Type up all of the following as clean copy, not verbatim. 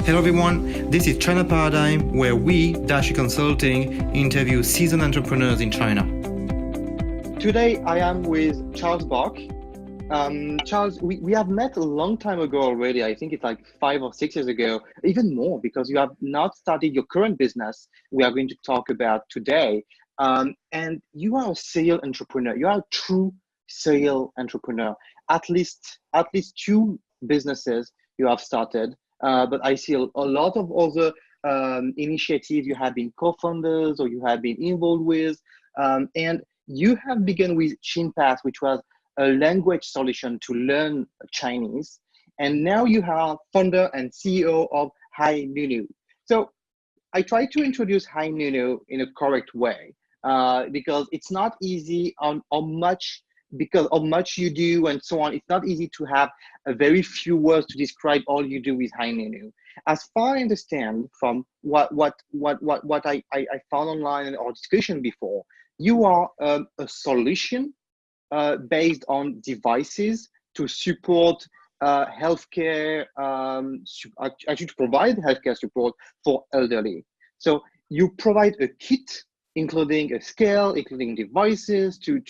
Hello everyone, this is China Paradigm, where we, Dashi Consulting, interview seasoned entrepreneurs in China. Today I am with Charles Bach. Charles, we have met a long time ago already. I think it's like 5 or 6 years ago, even more, because you have not started your current business we are going to talk about today. And you are a serial entrepreneur. You are a true serial entrepreneur. At least 2 businesses you have started. But I see a lot of other initiatives you have been co-founders or you have been involved with. And you have begun with Xinpath, which was a language solution to learn Chinese. And now you are founder and CEO of HiNounou. So I try to introduce HiNounou in a correct way because it's not easy because of much you do and so on. It's not easy to have a very few words to describe all you do with HiNounou. As far as I understand from what I found online in our discussion before, you are a solution based on devices to support healthcare, actually to provide healthcare support for elderly. So you provide a kit including a scale, including devices to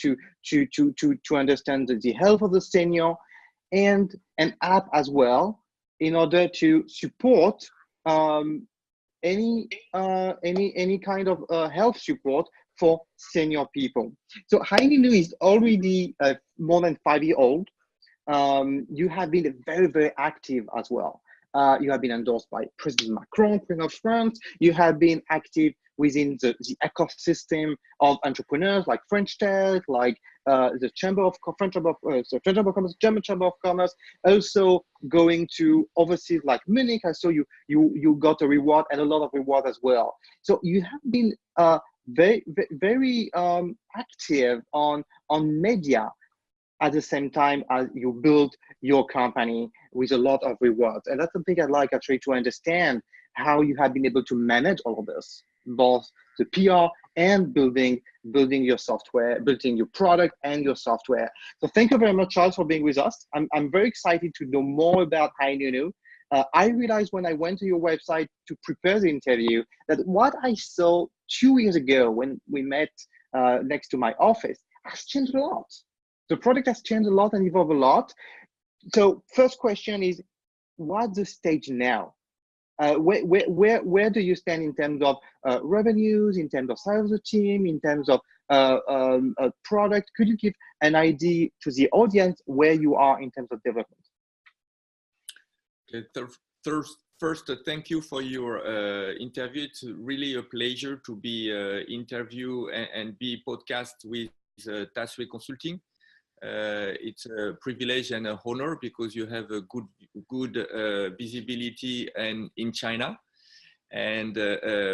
understand the health of the senior, and an app as well in order to support any kind of health support for senior people. So HiNounou is already more than 5 years old. You have been very, very active as well. You have been endorsed by President Macron, Queen of France. You have been active within the ecosystem of entrepreneurs like French Tech, like the French Chamber of Commerce, German Chamber of Commerce. Also going to overseas like Munich. I saw you got a reward and a lot of reward as well. So you have been very active on media at the same time as you build your company with a lot of rewards. And that's something I'd like actually to understand how you have been able to manage all of this, both the PR and building your software, building your product and your software. So thank you very much, Charles, for being with us. I'm very excited to know more about HiNounou. I realized when I went to your website to prepare the interview that what I saw 2 years ago when we met next to my office has changed a lot. The product has changed a lot and evolved a lot. So first question is, what's the stage now? Where do you stand in terms of revenues, in terms of size of the team, in terms of product? Could you give an idea to the audience where you are in terms of development? Okay, first, thank you for your interview. It's really a pleasure to be interviewed and be podcast with Dashi Consulting. It's a privilege and an honor because you have a good visibility in China, and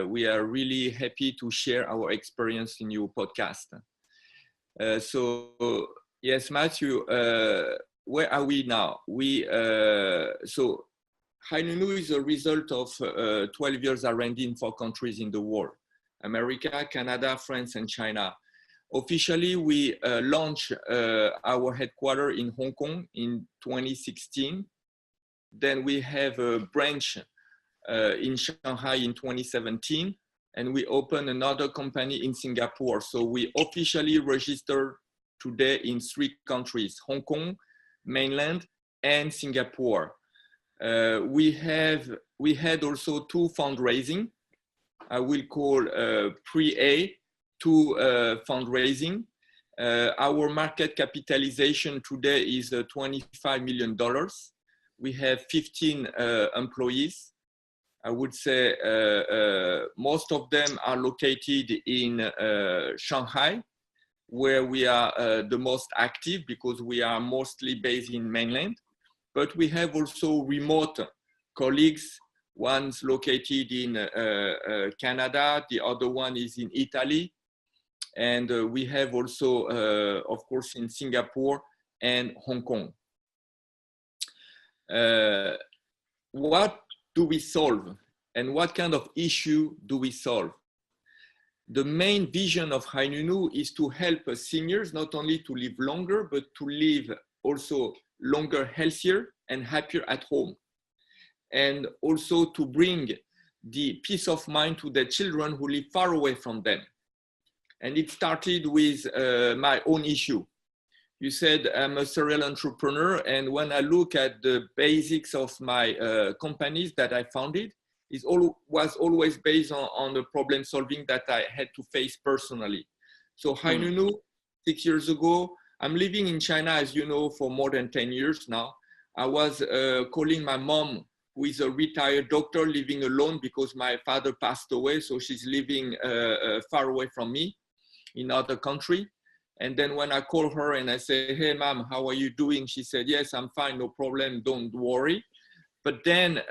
we are really happy to share our experience in your podcast. So yes, Matthieu, where are we now? So HiNounou is a result of 12 years R&D in 4 countries in the world: America, Canada, France, and China. Officially, we launched our headquarters in Hong Kong in 2016. Then we have a branch in Shanghai in 2017, and we opened another company in Singapore. So we officially registered today in 3 countries: Hong Kong, mainland, and Singapore. We had also 2 fundraising. I will call pre-A. 2 fundraising. Our market capitalization today is $25 million. We have 15 employees. I would say most of them are located in Shanghai, where we are the most active because we are mostly based in mainland. But we have also remote colleagues. One's located in Canada, the other one is in Italy. And we have also, of course, in Singapore and Hong Kong. What do we solve and what kind of issue do we solve? The main vision of HiNounou is to help seniors not only to live longer, but to live also longer, healthier and happier at home. and also to bring the peace of mind to the children who live far away from them. And it started with my own issue. You said I'm a serial entrepreneur, and when I look at the basics of my companies that I founded, it was always based on the problem solving that I had to face personally. So HiNounou, 6 years ago, I'm living in China, as you know, for more than 10 years now. I was calling my mom, who is a retired doctor, living alone because my father passed away. So she's living far away from me in another country. And then when I call her and I say, hey, mom, how are you doing? She said, yes, I'm fine, no problem, don't worry. But then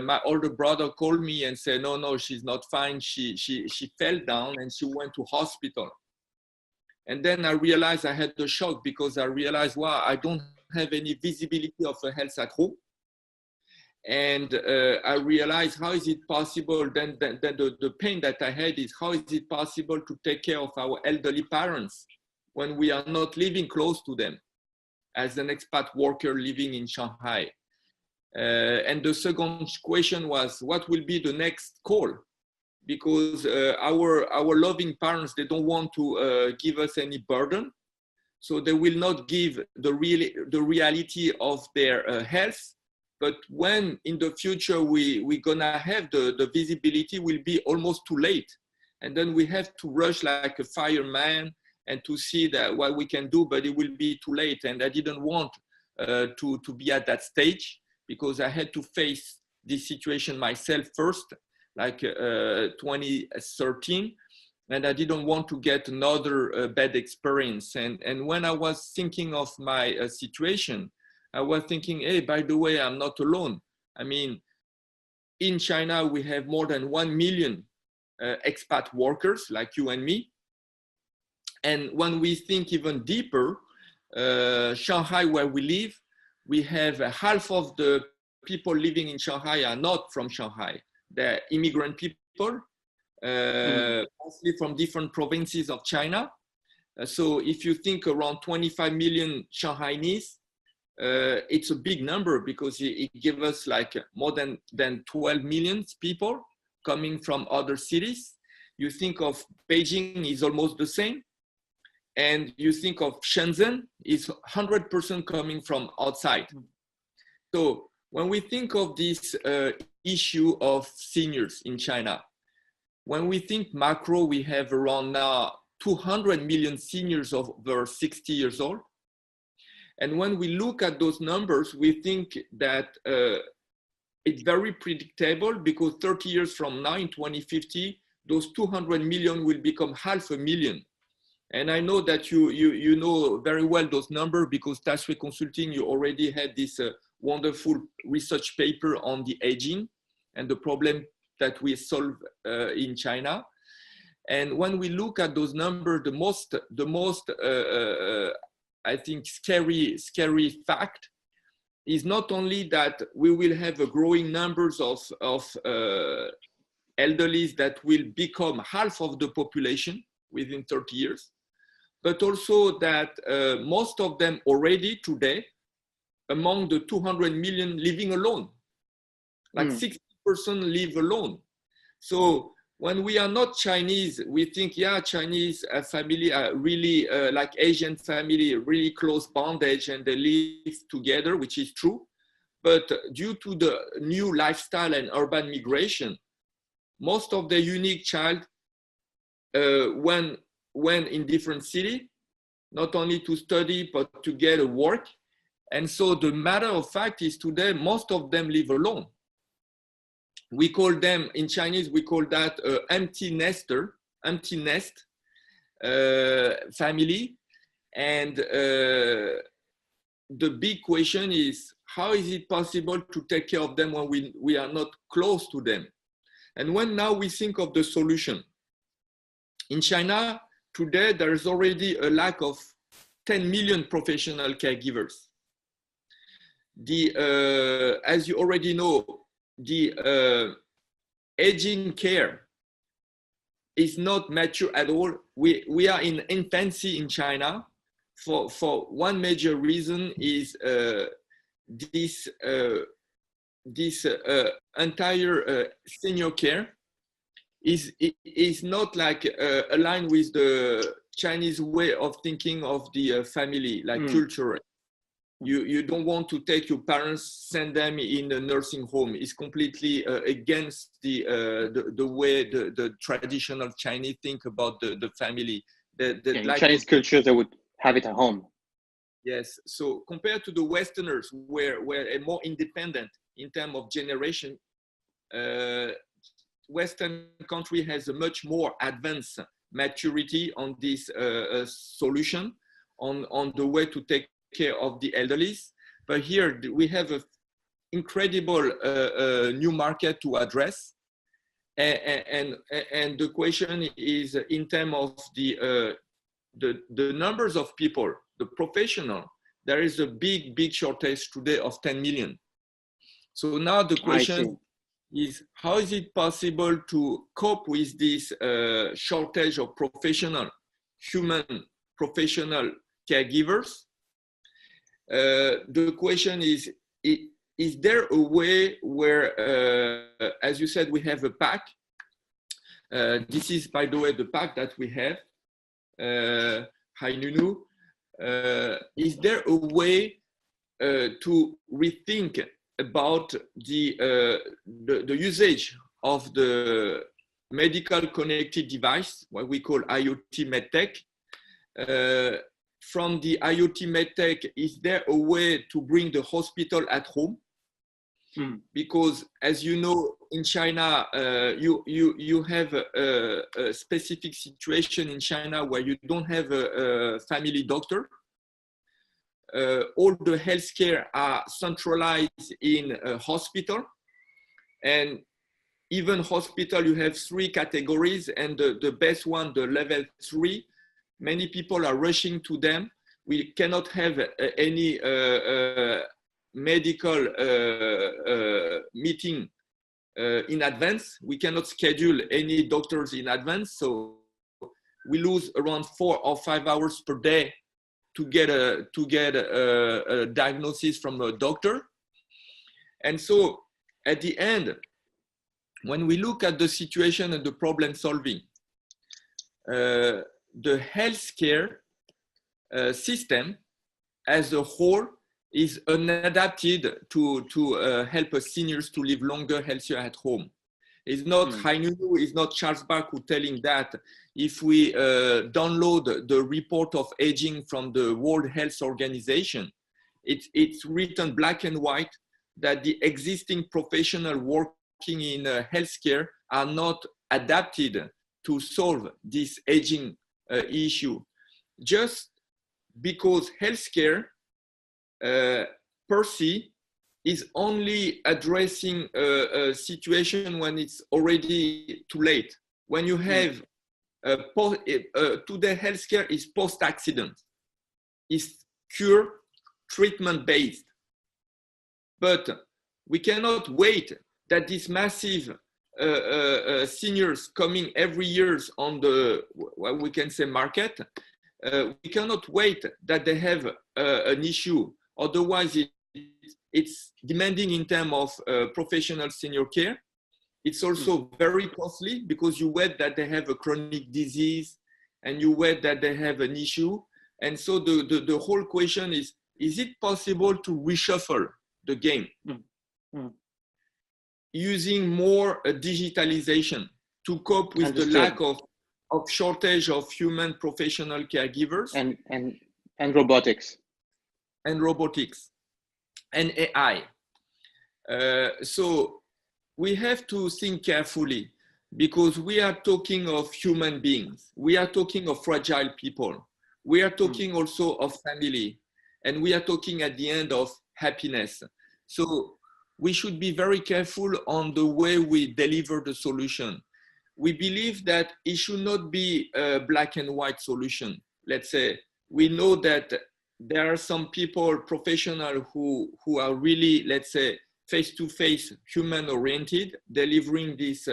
my older brother called me and said, no, she's not fine. She fell down and she went to hospital. And then I realized I had the shock because I realized, wow, I don't have any visibility of her health at home. And I realized, how is it possible? Then the pain that I had is, how is it possible to take care of our elderly parents when we are not living close to them as an expat worker living in Shanghai? And the second question was, what will be the next call? Because our loving parents, they don't want to give us any burden. So they will not give the reality of their health. But when in the future we're gonna have the visibility, will be almost too late. And then we have to rush like a fireman and to see that what we can do, but it will be too late. And I didn't want to be at that stage because I had to face this situation myself first, like 2013. And I didn't want to get another bad experience. And when I was thinking of my situation, I was thinking, hey, by the way, I'm not alone. I mean, in China, we have more than 1 million expat workers like you and me. And when we think even deeper, Shanghai, where we live, we have half of the people living in Shanghai are not from Shanghai. They're immigrant people, mostly from different provinces of China. So if you think around 25 million Shanghainese, it's a big number because it gives us like more than 12 million people coming from other cities. You think of Beijing is almost the same. And you think of Shenzhen is 100% coming from outside. So when we think of this issue of seniors in China, when we think macro, we have around now 200 million seniors over 60 years old. And when we look at those numbers, we think that it's very predictable because 30 years from now in 2050, those 200 million will become 500,000. And I know that you know very well those numbers because Tashui Consulting, you already had this wonderful research paper on the aging and the problem that we solve in China. And when we look at those numbers, the most I think scary fact is not only that we will have a growing numbers of elderlies that will become half of the population within 30 years, but also that most of them already today, among the 200 million living alone, like 60% live alone. So when we are not Chinese, we think, yeah, Chinese family are really like Asian family, really close bondage and they live together, which is true. But due to the new lifestyle and urban migration, most of the unique child, when in different city, not only to study, but to get a work. And so the matter of fact is today, most of them live alone. We call them, in Chinese, we call that empty nest family. And the big question is, how is it possible to take care of them when we are not close to them? And when now we think of the solution, in China, today, there is already a lack of 10 million professional caregivers. As you already know, the aging care is not mature at all. We are in infancy in China. For one major reason is this this entire senior care is not like aligned with the Chinese way of thinking of the family, like culture. You don't want to take your parents, send them in a nursing home. It's completely against the way the traditional Chinese think about the family. In Chinese culture, they would have it at home. Yes. So compared to the Westerners, where a more independent in terms of generation, Western country has a much more advanced maturity on this solution, on the way to take care of the elderly. But here we have an incredible new market to address. And the question is in terms of the numbers of people, the professional, there is a big shortage today of 10 million. So now the question is, how is it possible to cope with this shortage of human professional caregivers? The question is there a way where, as you said, we have a pack. This is, by the way, the pack that we have, HiNounou. Is there a way to rethink about the usage of the medical connected device, what we call IoT medtech? From the IoT medtech, is there a way to bring the hospital at home? Because, as you know, in China, you have a specific situation in China where you don't have a family doctor. All the healthcare are centralized in a hospital, and even hospital, you have 3 categories, and the best one, the level 3, many people are rushing to them. We cannot have any medical meeting in advance. We cannot schedule any doctors in advance, so we lose around 4 or 5 hours per day to get a diagnosis from a doctor. And so at the end, when we look at the situation and the problem solving, the healthcare system as a whole is unadapted to help seniors to live longer, healthier at home. It's not HiNounou, it's not Charles Bach who telling that. If we download the report of aging from the World Health Organization, it's written black and white that the existing professional working in healthcare are not adapted to solve this aging issue. Just because healthcare per se is only addressing a situation when it's already too late. When you have today healthcare is post-accident, is cure treatment based, but we cannot wait that this massive seniors coming every year on the, what we can say, market, we cannot wait that they have an issue. Otherwise, it's demanding in terms of professional senior care. It's also very costly because you wait that they have a chronic disease and you wait that they have an issue. And so the whole question is it possible to reshuffle the game using more digitalization to cope with the lack of shortage of human professional caregivers and robotics and AI. So we have to think carefully because we are talking of human beings. We are talking of fragile people. We are talking also of family, and we are talking at the end of happiness. So we should be very careful on the way we deliver the solution. We believe that it should not be a black and white solution. Let's say, we know that there are some people, professionals who are really, let's say, face-to-face, human-oriented, delivering these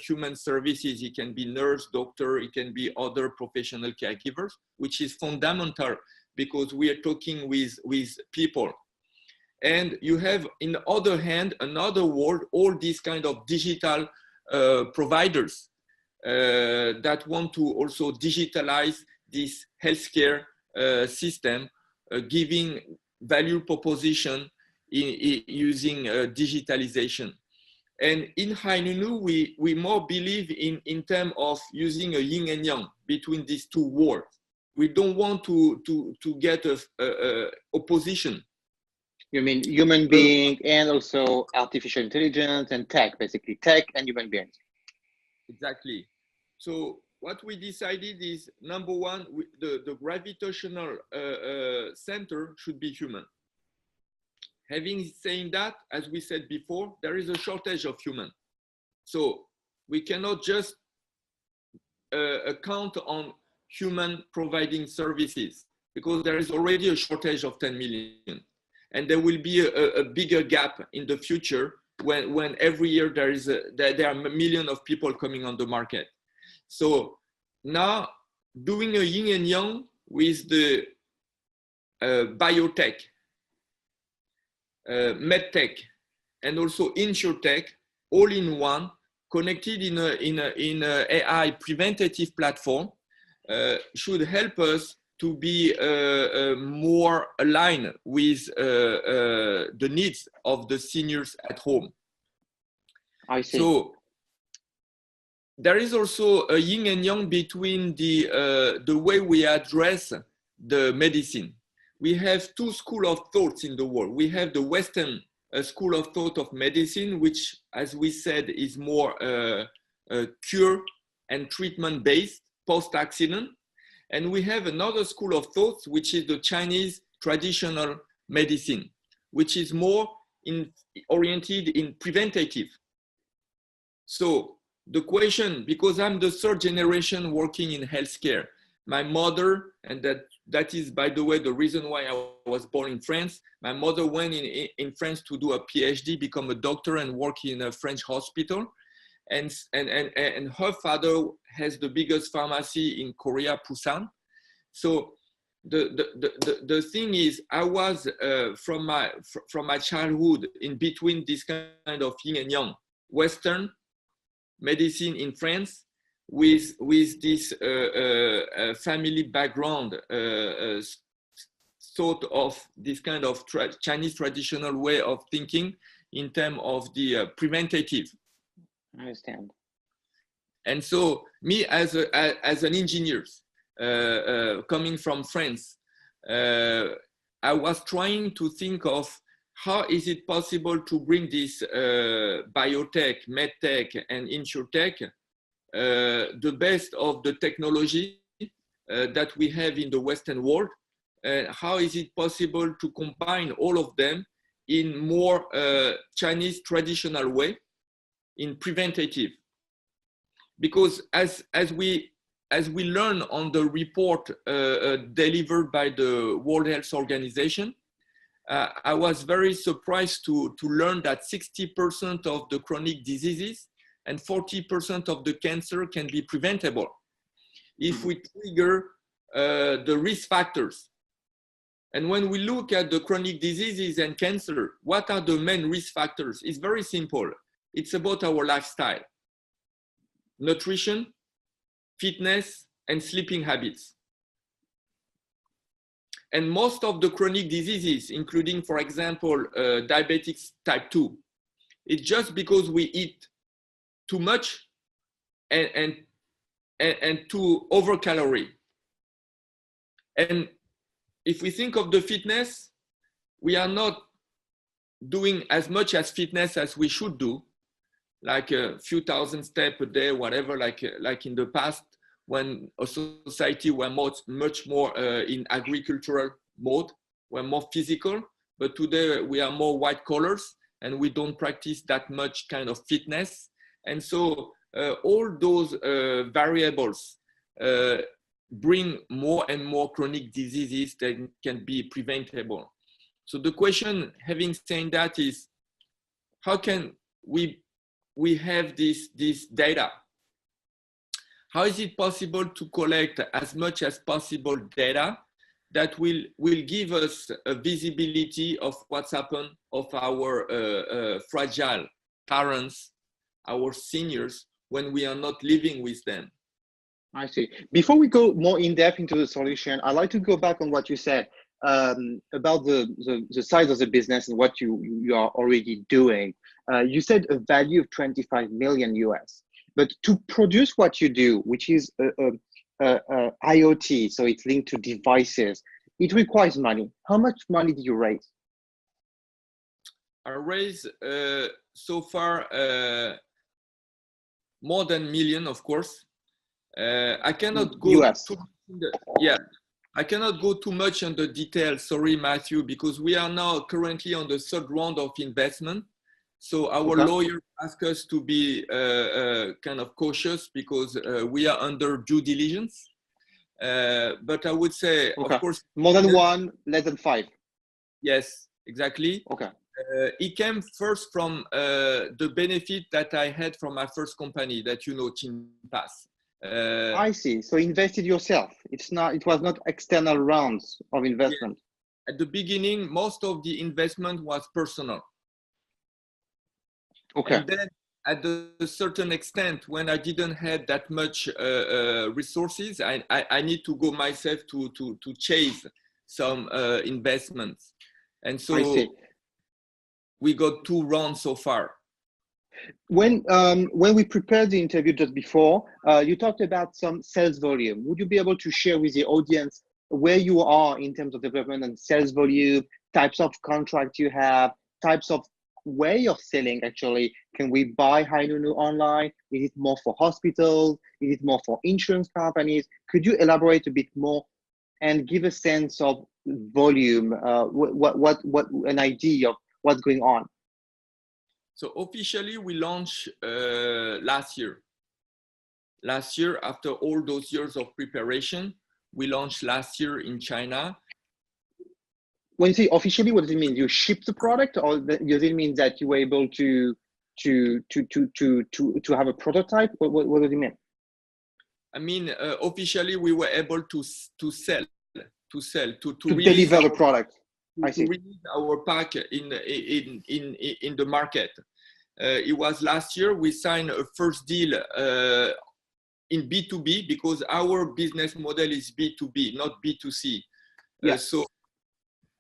human services. It can be nurse, doctor, it can be other professional caregivers, which is fundamental because we are talking with people. And you have, in the other hand, another world, all these kind of digital providers that want to also digitalize this healthcare system, giving value proposition using digitalization. And in HiNounou, we more believe in terms of using a yin and yang between these two worlds. We don't want to get a opposition. You mean human being and also artificial intelligence and tech, basically tech and human beings. Exactly. So what we decided is, number one, the gravitational center should be human. Having said that, as we said before, there is a shortage of human. So we cannot just count on human providing services, because there is already a shortage of 10 million. And there will be a bigger gap in the future when every year there are millions of people coming on the market. So now doing a yin and yang with the biotech, medtech, and also insurtech, all in one, connected in a AI preventative platform, should help us to be more aligned with the needs of the seniors at home. I see. So there is also a yin and yang between the way we address the medicine. We have two schools of thoughts in the world. We have the Western school of thought of medicine, which, as we said, is more cure and treatment based post-accident. And we have another school of thought, which is the Chinese traditional medicine, which is more oriented in preventative. So the question, because I'm the third generation working in healthcare, my mother, and that is, by the way, the reason why I was born in France. My mother went in France to do a PhD, become a doctor, and work in a French hospital. And her father has the biggest pharmacy in Korea, Busan. So the thing is, I was from my childhood in between this kind of yin and yang, Western medicine in France, with this family background, sort of this kind of Chinese traditional way of thinking in terms of the preventative. I understand. And so me as an engineer coming from France, I was trying to think of how is it possible to bring this biotech, medtech, and insurtech, the best of the technology that we have in the Western world. How is it possible to combine all of them in more Chinese traditional way, in preventative? Because as we learn on the report delivered by the World Health Organization, I was very surprised to learn that 60% of the chronic diseases and 40% of the cancer can be preventable if we trigger the risk factors. And when we look at the chronic diseases and cancer, what are the main risk factors? It's very simple. It's about our lifestyle, nutrition, fitness, and sleeping habits. And most of the chronic diseases, including, for example, diabetes type 2, it's just because we eat too much and too over-calorie. And if we think of the fitness, we are not doing as much as fitness as we should do, like a few thousand steps a day, whatever, like in the past, when a society were much more in agricultural mode, we're more physical. But today we are more white collars and we don't practice that much kind of fitness. And so all those variables bring more and more chronic diseases that can be preventable. So the question, having said that, is how can we have this data? How is it possible to collect as much as possible data that will give us a visibility of what's happened of our fragile parents, our seniors, when we are not living with them. I see. Before we go more in depth into the solution, I'd like to go back on what you said about the size of the business and what you are already doing. You said a value of 25 million US, but to produce what you do, which is IoT, so it's linked to devices, it requires money. How much money did you raise? I raised so far more than million, of course. I cannot go US. I cannot go too much on the details, sorry, Matthew, because we are now currently on the third round of investment. So our lawyer asked us to be kind of cautious because we are under due diligence. But I would say, of course, more than one, less than five. Yes, exactly. Okay. It came first from the benefit that I had from my first company that you know, Pass. I see. So invested yourself. It was not external rounds of investment. Yeah. At the beginning, most of the investment was personal. Okay. And then at a certain extent, when I didn't have that much resources, I need to go myself to chase some investments. And so we got 2 rounds so far. When we prepared the interview just before, you talked about some sales volume. Would you be able to share with the audience where you are in terms of development and sales volume, types of contracts you have, types of way of selling actually? Can we buy HiNounou online? Is it more for hospitals? Is it more for insurance companies? Could you elaborate a bit more and give a sense of volume, what an idea of what's going on? So officially we launched last year. Last year, after all those years of preparation, we launched last year in China. When you say officially, what does it mean? You ship the product, or does it mean that you were able to have a prototype? What does it mean? I mean, officially, we were able to sell, to deliver the product. To release our pack in the market. It was last year we signed a first deal in B2B because our business model is B2B, not B2C. Yes. So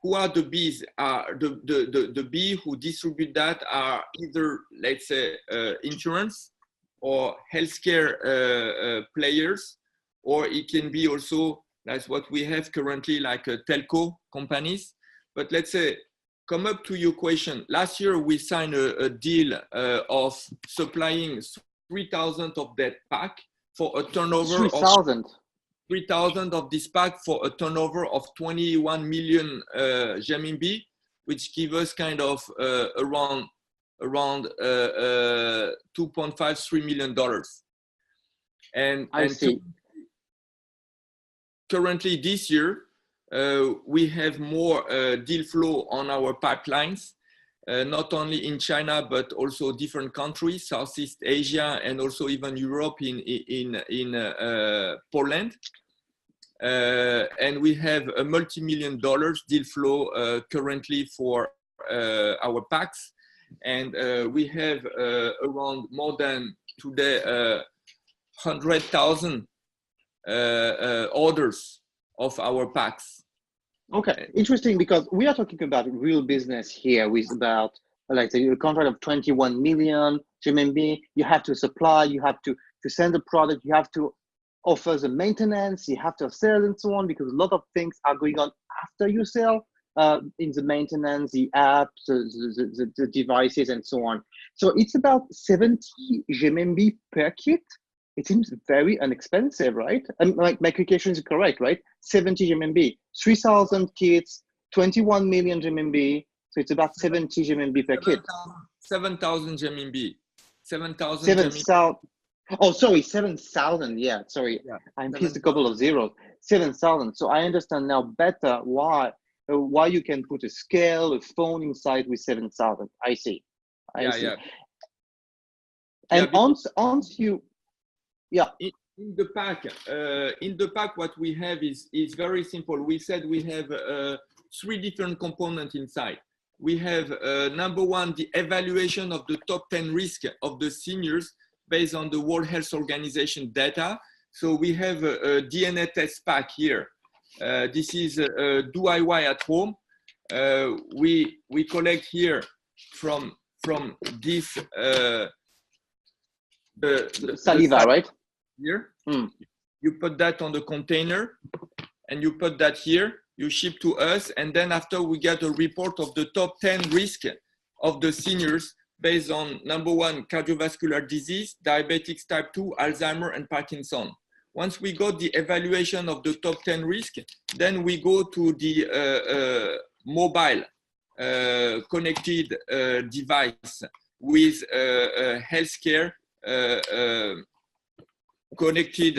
who are the Bs? The B who distribute that are either, let's say, insurance or healthcare players, or it can be also, that's what we have currently, like telco companies. But let's say, come up to your question. Last year, we signed a deal of supplying 3,000 of that pack for a turnover 3,000 of this pack for a turnover of 21 million renminbi, which give us kind of around $2.53 million. And currently this year, we have more deal flow on our pipelines, not only in China, but also different countries, Southeast Asia, and also even Europe in Poland. And we have a multi-million dollars deal flow currently for our packs. And we have around more than today 100,000 orders of our packs. Okay, interesting, because we are talking about real business here with about, like, a contract of 21 million RMB. You have to supply, you have to send the product, you have to offer the maintenance, you have to sell and so on, because a lot of things are going on after you sell in the maintenance, the apps, the devices and so on. So it's about 70 RMB per kit. It seems very inexpensive, right? And my calculation is correct, right? 70 RMB, 3,000 kits, 21 million RMB. So it's about 70 RMB per kit. 7,000 RMB. 7,000. Oh, sorry, 7,000. Yeah, sorry. Yeah, I missed a couple of zeros. 7,000. So I understand now better why you can put a scale, a phone inside with 7,000. I see. I see. Yeah. And once you... Yeah. In the pack, what we have is very simple. We said we have 3 different components inside. We have number 1, the evaluation of the top 10 risks of the seniors based on the World Health Organization data. So we have a DNA test pack here. This is DIY at home. We collect here from this the saliva, right? Here, you put that on the container, and you put that here. You ship to us, and then after we get a report of the top 10 risks of the seniors based on number 1, cardiovascular disease, diabetics type 2, Alzheimer, and Parkinson. Once we got the evaluation of the top 10 risks, then we go to the mobile connected device with healthcare connected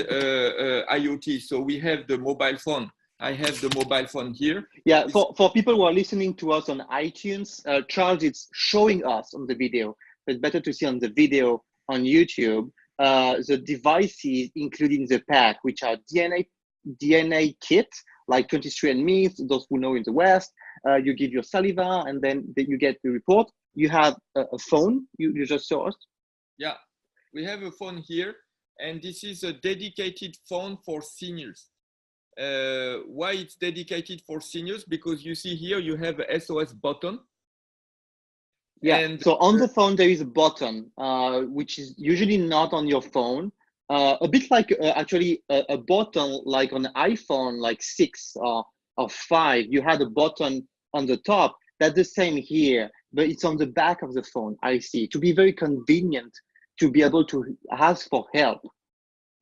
IoT. So we have the mobile phone. I have the mobile phone here. Yeah, for people who are listening to us on iTunes, Charles is showing us on the video, but better to see on the video on YouTube, the devices including the pack, which are DNA kit, like 23andMe, those who know in the West. You give your saliva, and then you get the report. You have a phone, you just saw us. Yeah, we have a phone here, and this is a dedicated phone for seniors. Why it's dedicated for seniors? Because you see here you have a SOS button. Yeah, and so on the phone there is a button which is usually not on your phone, a bit like actually a button like on an iPhone like 6 or 5. You had a button on the top. That's the same here, but it's on the back of the phone. I see, to be very convenient to be able to ask for help.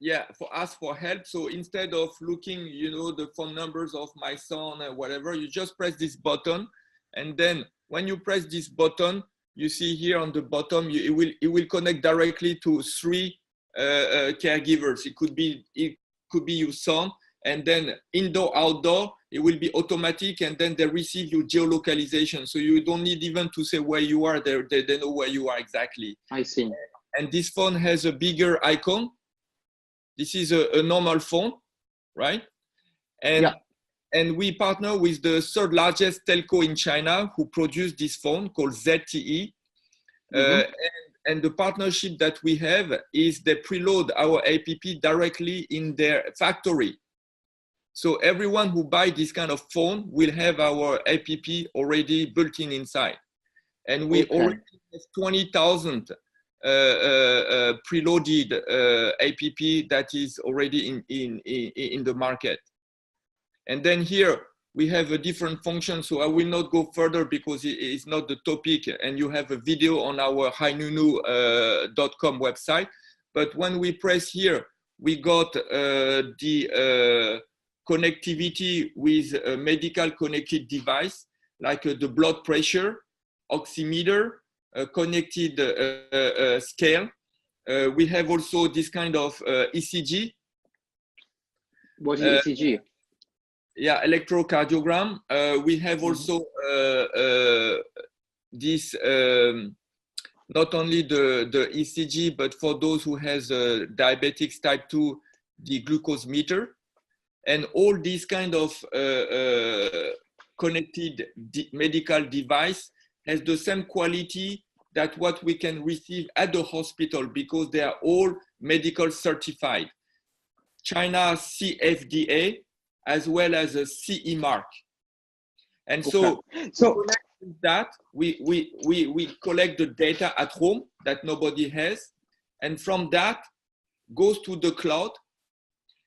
Yeah, ask for help. So instead of looking, the phone numbers of my son or whatever, you just press this button, and then when you press this button, you see here on the bottom, it will connect directly to 3 caregivers. It could be your son, and then indoor, outdoor, it will be automatic, and then they receive your geolocalization. So you don't need even to say where you are. They know where you are exactly. I see. And this phone has a bigger icon. This is a normal phone, right? And, yeah. And we partner with the 3rd largest telco in China who produce this phone called ZTE. And the partnership that we have is they preload our app directly in their factory. So everyone who buys this kind of phone will have our app already built inside. And we already have 20,000 preloaded app that is already in the market. And then here we have a different function. So I will not go further because it is not the topic, and you have a video on our HiNounou.com website. But when we press here, we got the connectivity with a medical connected device, like the blood pressure, oximeter, connected scale. We have also this kind of ECG. What is ECG? Yeah, electrocardiogram. We have also this, not only the ECG, but for those who has diabetics type 2, the glucose meter. And all these kind of connected medical device has the same quality that what we can receive at the hospital, because they are all medical certified. China CFDA, as well as a CE mark. And so that we collect the data at home that nobody has, and from that goes to the cloud,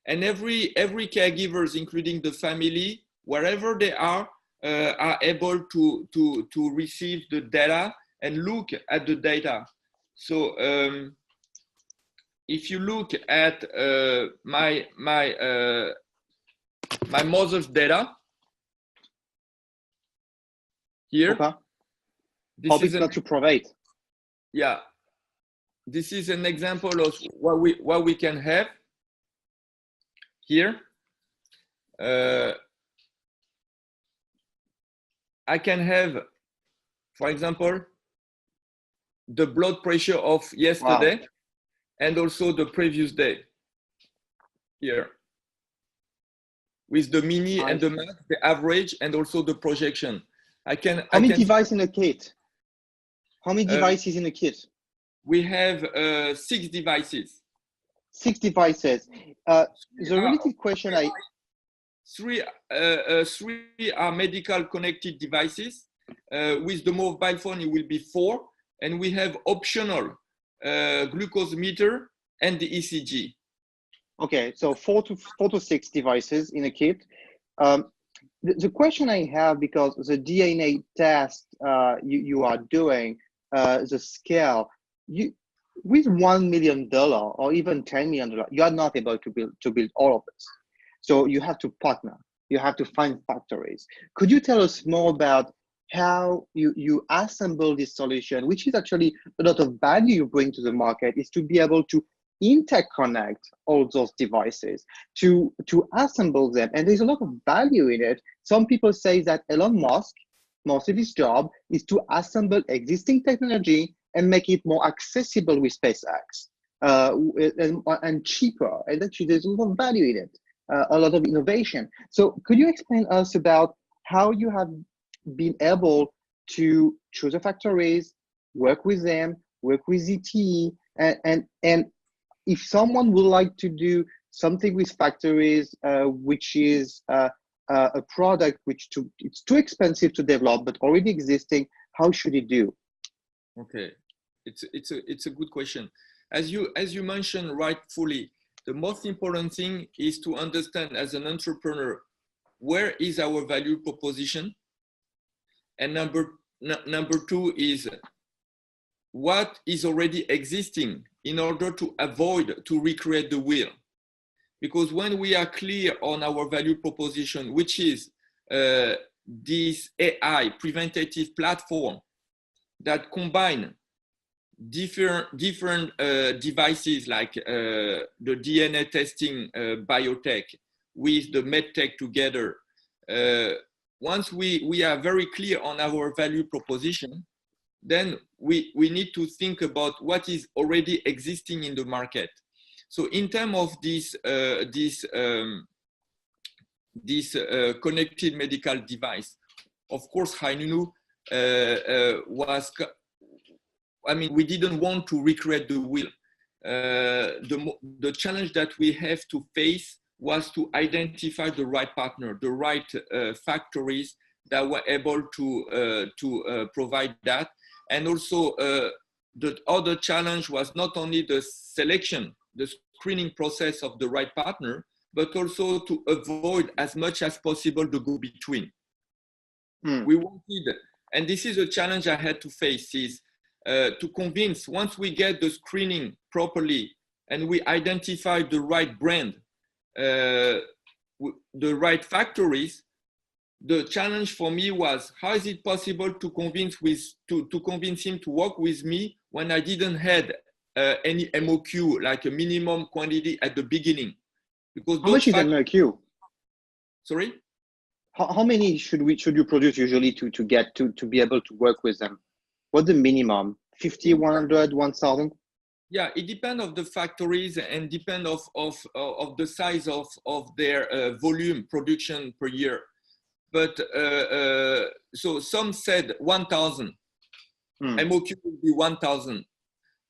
and every caregivers, including the family, wherever they are able to receive the data and look at the data. So if you look at my mother's data here, this is not to provide. Yeah, this is an example of what we can have here. I can have, for example, the blood pressure of yesterday and also the previous day. here with the mini and the max, the average, and also the projection. How many devices in a kit? How many devices in a kit? We have 6 devices. 6 devices. The related question Three are medical connected devices. With the mobile phone, it will be 4. And we have optional glucose meter and the ECG. Okay, so 4 to 6 devices in a kit. The question I have, because the DNA test you are doing, the scale, with $1 million or even $10 million, you are not able to build all of this. So you have to partner. You have to find factories. Could you tell us more about how you assemble this solution, which is actually a lot of value you bring to the market, is to be able to interconnect all those devices, to assemble them. And there's a lot of value in it. Some people say that Elon Musk, most of his job is to assemble existing technology and make it more accessible with SpaceX and cheaper. And actually, there's a lot of value in it, a lot of innovation. So could you explain us about how you have been able to choose the factories, work with them, work with ZTE, and if someone would like to do something with factories, which is a product which it's too expensive to develop but already existing, how should it do? Okay, it's a good question. As you mentioned rightfully, the most important thing is to understand as an entrepreneur, where is our value proposition? And number 2 is what is already existing in order to avoid to recreate the wheel. Because when we are clear on our value proposition, which is this AI preventative platform that combine different devices like the DNA testing biotech with the medtech together, once we are very clear on our value proposition, then we need to think about what is already existing in the market. So in terms of this connected medical device, of course, HiNounou we didn't want to recreate the wheel. The challenge that we have to face was to identify the right partner, the right factories that were able to provide that. And also the other challenge was not only the selection, the screening process of the right partner, but also to avoid as much as possible the go-between. We wanted, and this is a challenge I had to face, is to convince, once we get the screening properly and we identify the right brand, the right factories, the challenge for me was, how is it possible to convince him to work with me when I didn't have any MOQ, like a minimum quantity at the beginning? Because how much is MOQ? Sorry? How many should you produce usually to be able to work with them? What's the minimum? 50, 100, 1,000? Yeah, it depends on the factories and depend of the size of their volume production per year. But so some said 1,000. MOQ will be 1,000.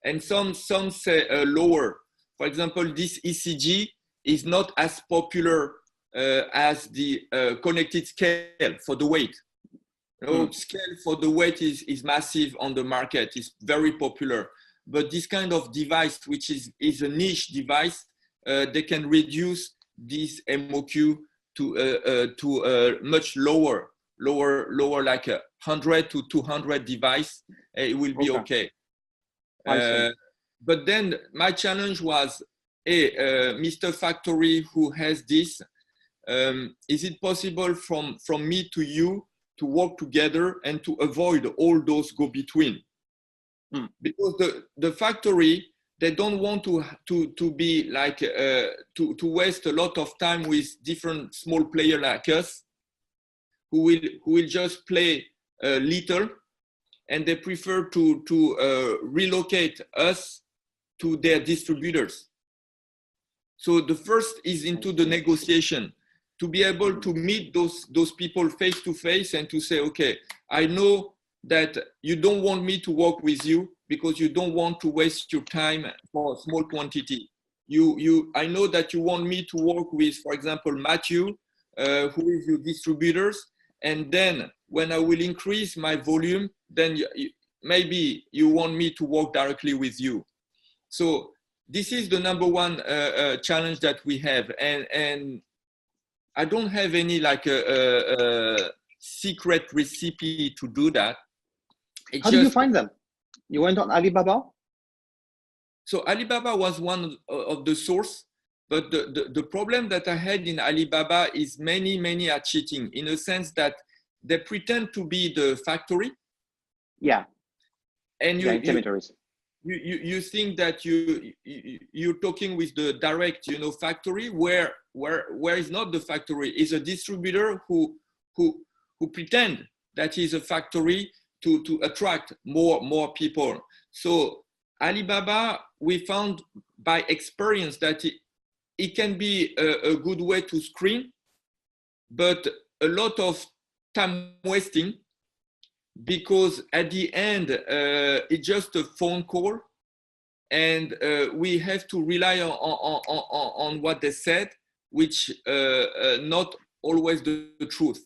And some say lower. For example, this ECG is not as popular as the connected scale for the weight. Scale for the weight is massive on the market, is very popular. But this kind of device, which is a niche device, they can reduce this MOQ to much lower, like 100 to 200 device. It will be okay. But then my challenge was, Mr. Factory who has this, is it possible from me to you to work together and to avoid all those go-between? Because the factory, they don't want to be like to waste a lot of time with different small players like us, who will just play little, and they prefer to relocate us to their distributors. So the first is into the negotiation, to be able to meet those people face to face and to say, okay, I know that you don't want me to work with you because you don't want to waste your time for a small quantity. I know that you want me to work with, for example, Matthieu, who is your distributors. And then when I will increase my volume, then maybe you want me to work directly with you. So this is the number one challenge that we have. And I don't have any like a secret recipe to do that. How did you find them? You went on Alibaba? So Alibaba was one of the source, but the problem that I had in Alibaba is many are cheating, in a sense that they pretend to be the factory. Yeah. And you think that you're talking with the direct, factory, where is not the factory, is a distributor who pretend that he's a factory to attract more people. So Alibaba, we found by experience that it can be a good way to screen, but a lot of time wasting, because at the end, it's just a phone call, and we have to rely on what they said, which not always the truth.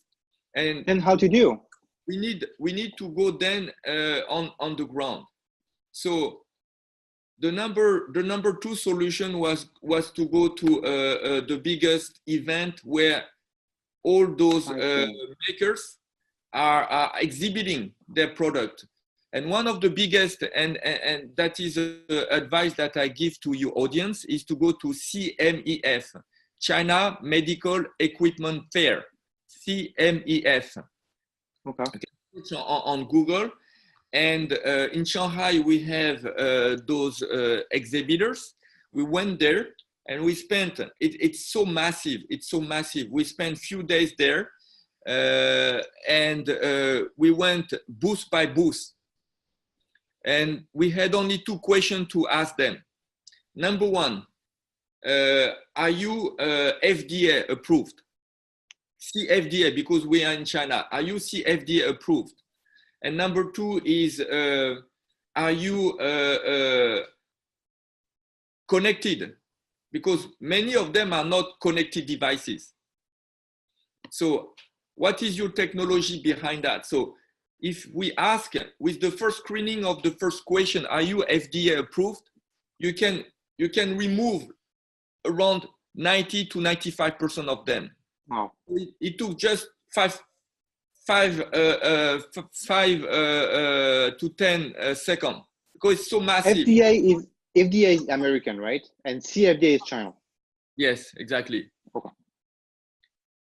And then how to do? We need to go then on the ground. So the number two solution was to go to the biggest event where all those makers are exhibiting their product. And one of the biggest, and that is advice that I give to your audience, is to go to CMEF, China Medical Equipment Fair, CMEF. Okay. On Google. And in Shanghai, we have those exhibitors. We went there and we spent, it's so massive. It's so massive. We spent a few days there. And we went booth by booth, and we had only two questions to ask them. Number one, are you FDA approved? CFDA, because we are in China. Are you CFDA approved? And number two is, are you connected? Because many of them are not connected devices. So what is your technology behind that? So if we ask with the first screening of the first question, are you FDA approved? You can remove around 90 to 95% of them. Wow. It took just 5 to 10 seconds, because it's so massive. FDA is American, right? And CFDA is China. Yes, exactly. Okay.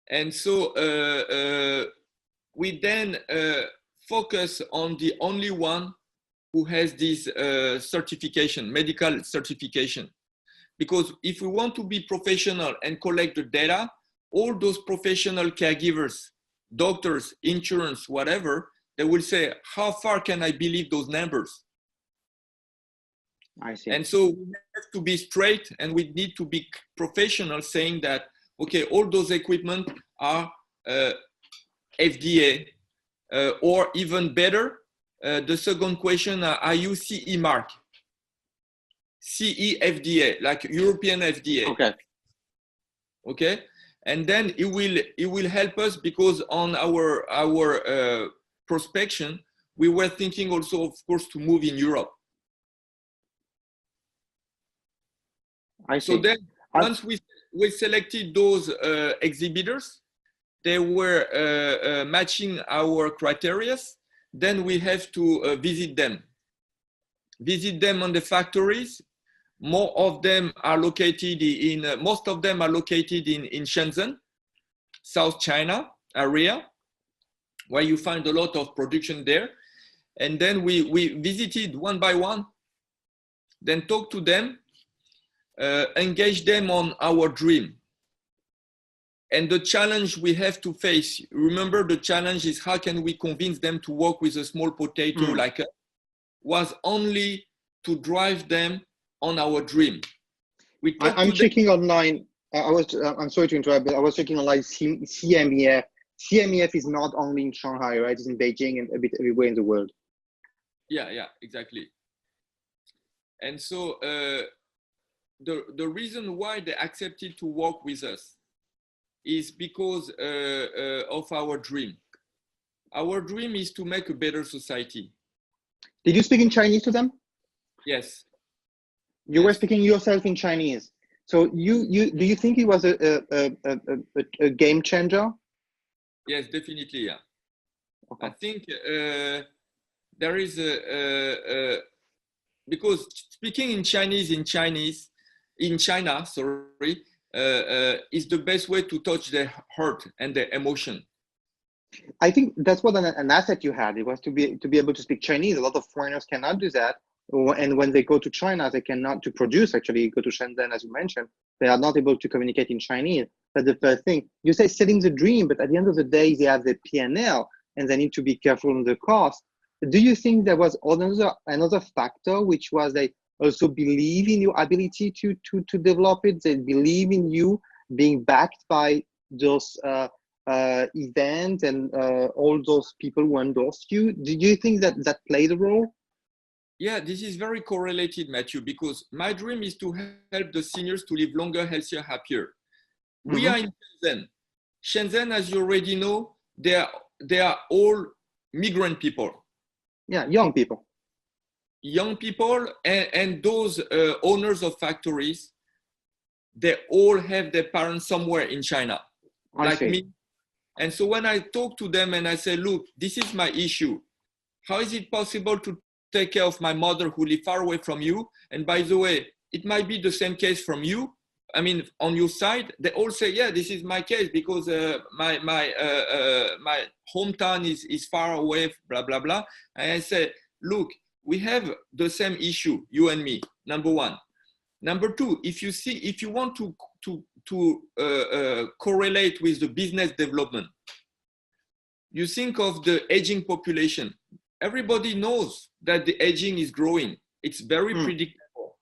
And so we then focus on the only one who has this certification, medical certification. Because if we want to be professional and collect the data, all those professional caregivers, doctors, insurance, whatever, they will say, how far can I believe those numbers? I see. And so we have to be straight, and we need to be professional, saying that, okay, all those equipment are FDA, or even better, the second question, are you CE mark? CE FDA, like European FDA. Okay. Okay. And then it will help us, because on our prospection, we were thinking also, of course, to move in Europe. I see. So then once we selected those exhibitors, they were matching our criteria. Then we have to visit them on the factories. Most of them are located in Shenzhen, South China area, where you find a lot of production there. And then we visited one by one, then talked to them, engage them on our dream. And the challenge we have to face, remember, the challenge is how can we convince them to work with a small potato like us, was only to drive them on our dream. I'm checking online. I'm sorry to interrupt, but I was checking online CMEF. CMEF is not only in Shanghai, right? It's in Beijing and a bit everywhere in the world. Yeah, exactly. And so the reason why they accepted to work with us is because of our dream. Our dream is to make a better society. Did you speak in Chinese to them? Yes. You were speaking yourself in Chinese. So do you think it was a game changer? Yes, definitely. Yeah. Okay. I think there is because speaking in China, sorry, is the best way to touch their heart and their emotion. I think that's what an asset you had. It was to be able to speak Chinese. A lot of foreigners cannot do that. And when they go to China, they cannot to produce, actually go to Shenzhen, as you mentioned, they are not able to communicate in Chinese. That's the first thing. You say selling the dream, but at the end of the day, they have the P&L and they need to be careful on the cost. Do you think there was another factor, which was they also believe in your ability to develop it? They believe in you being backed by those events and all those people who endorsed you. Did you think that played a role? Yeah, this is very correlated, Matthieu, because my dream is to help the seniors to live longer, healthier, happier. We are in Shenzhen. Shenzhen, as you already know, they are all migrant people. Yeah, young people. Young people and those owners of factories, they all have their parents somewhere in China, like me. And so when I talk to them and I say, look, this is my issue. How is it possible to take care of my mother who lives far away from you? And by the way, it might be the same case from you. I mean, on your side, they all say, yeah, this is my case because my hometown is far away, blah, blah, blah. And I say, look, we have the same issue, you and me, number one. Number two, if you want to correlate with the business development, you think of the aging population. Everybody knows that the aging is growing. It's very predictable.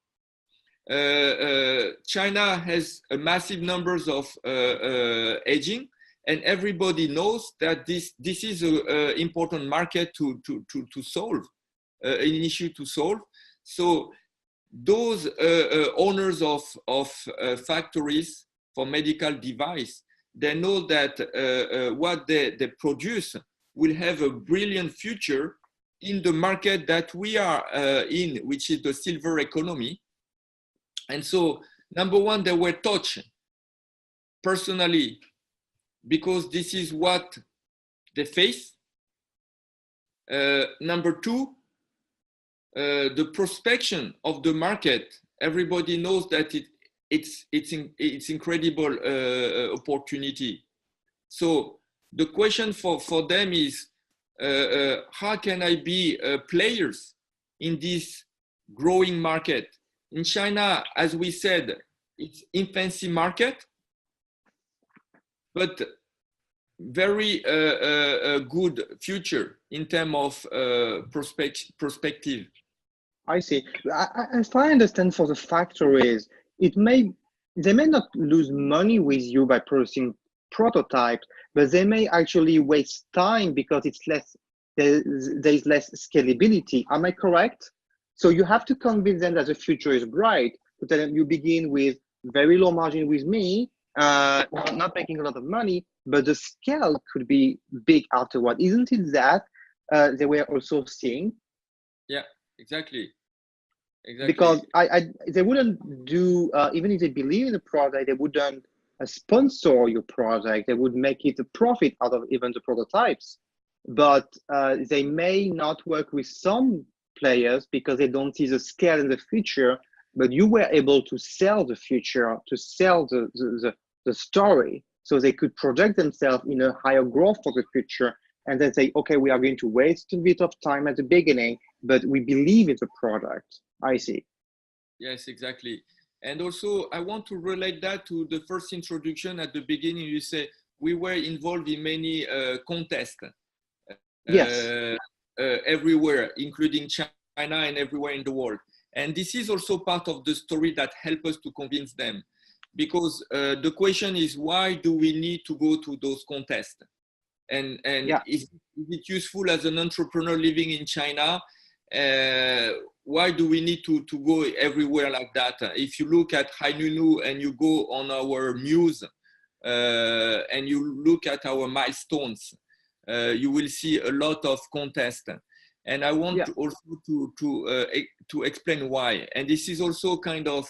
China has a massive numbers of aging, and everybody knows that this is an important market to solve, an issue to solve. So those owners of factories for medical device, they know that what they produce will have a brilliant future in the market that we are in, which is the silver economy. And so, number one, they were touched personally because this is what they face. Number two, the prospection of the market. Everybody knows that it's incredible opportunity. So the question for them is, how can I be players in this growing market? In China, as we said, it's infancy market, but very good future in terms of perspective. I see. If I understand, for the factories, they may not lose money with you by producing prototypes, but they may actually waste time because there's less scalability. Am I correct? So you have to convince them that the future is bright. To tell them you begin with very low margin with me, not making a lot of money, but the scale could be big afterward. Isn't it that they were also seeing? Yeah, exactly. Because they wouldn't do, even if they believe in the product, they wouldn't sponsor your project. They would make it a profit out of even the prototypes. But they may not work with some players because they don't see the scale in the future. But you were able to sell the future, to sell the story, so they could project themselves in a higher growth for the future. And then say, okay, we are going to waste a bit of time at the beginning, but we believe in the product. I see. Yes, exactly. And also, I want to relate that to the first introduction at the beginning. You say we were involved in many contests. Yes. Everywhere, including China and everywhere in the world. And this is also part of the story that helps us to convince them. Because the question is, why do we need to go to those contests? And yeah. is it useful as an entrepreneur living in China? Why do we need to go everywhere like that? If you look at HiNounou and you go on our muse and you look at our milestones, you will see a lot of contests. And I want to also to explain why. And this is also kind of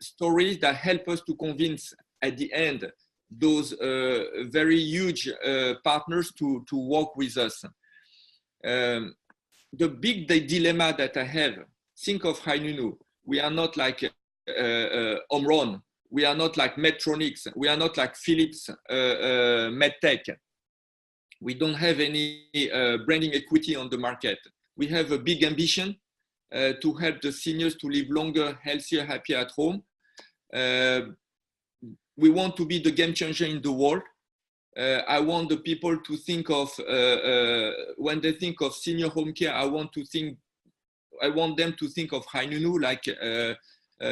stories that help us to convince at the end those very huge partners to work with us. The big dilemma that I have, think of HiNounou. We are not like Omron. We are not like Medtronic. We are not like Philips MedTech. We don't have any branding equity on the market. We have a big ambition to help the seniors to live longer, healthier, happier at home. We want to be the game changer in the world. I want the people to think of, when they think of senior home care, I want them to think of HiNounou, like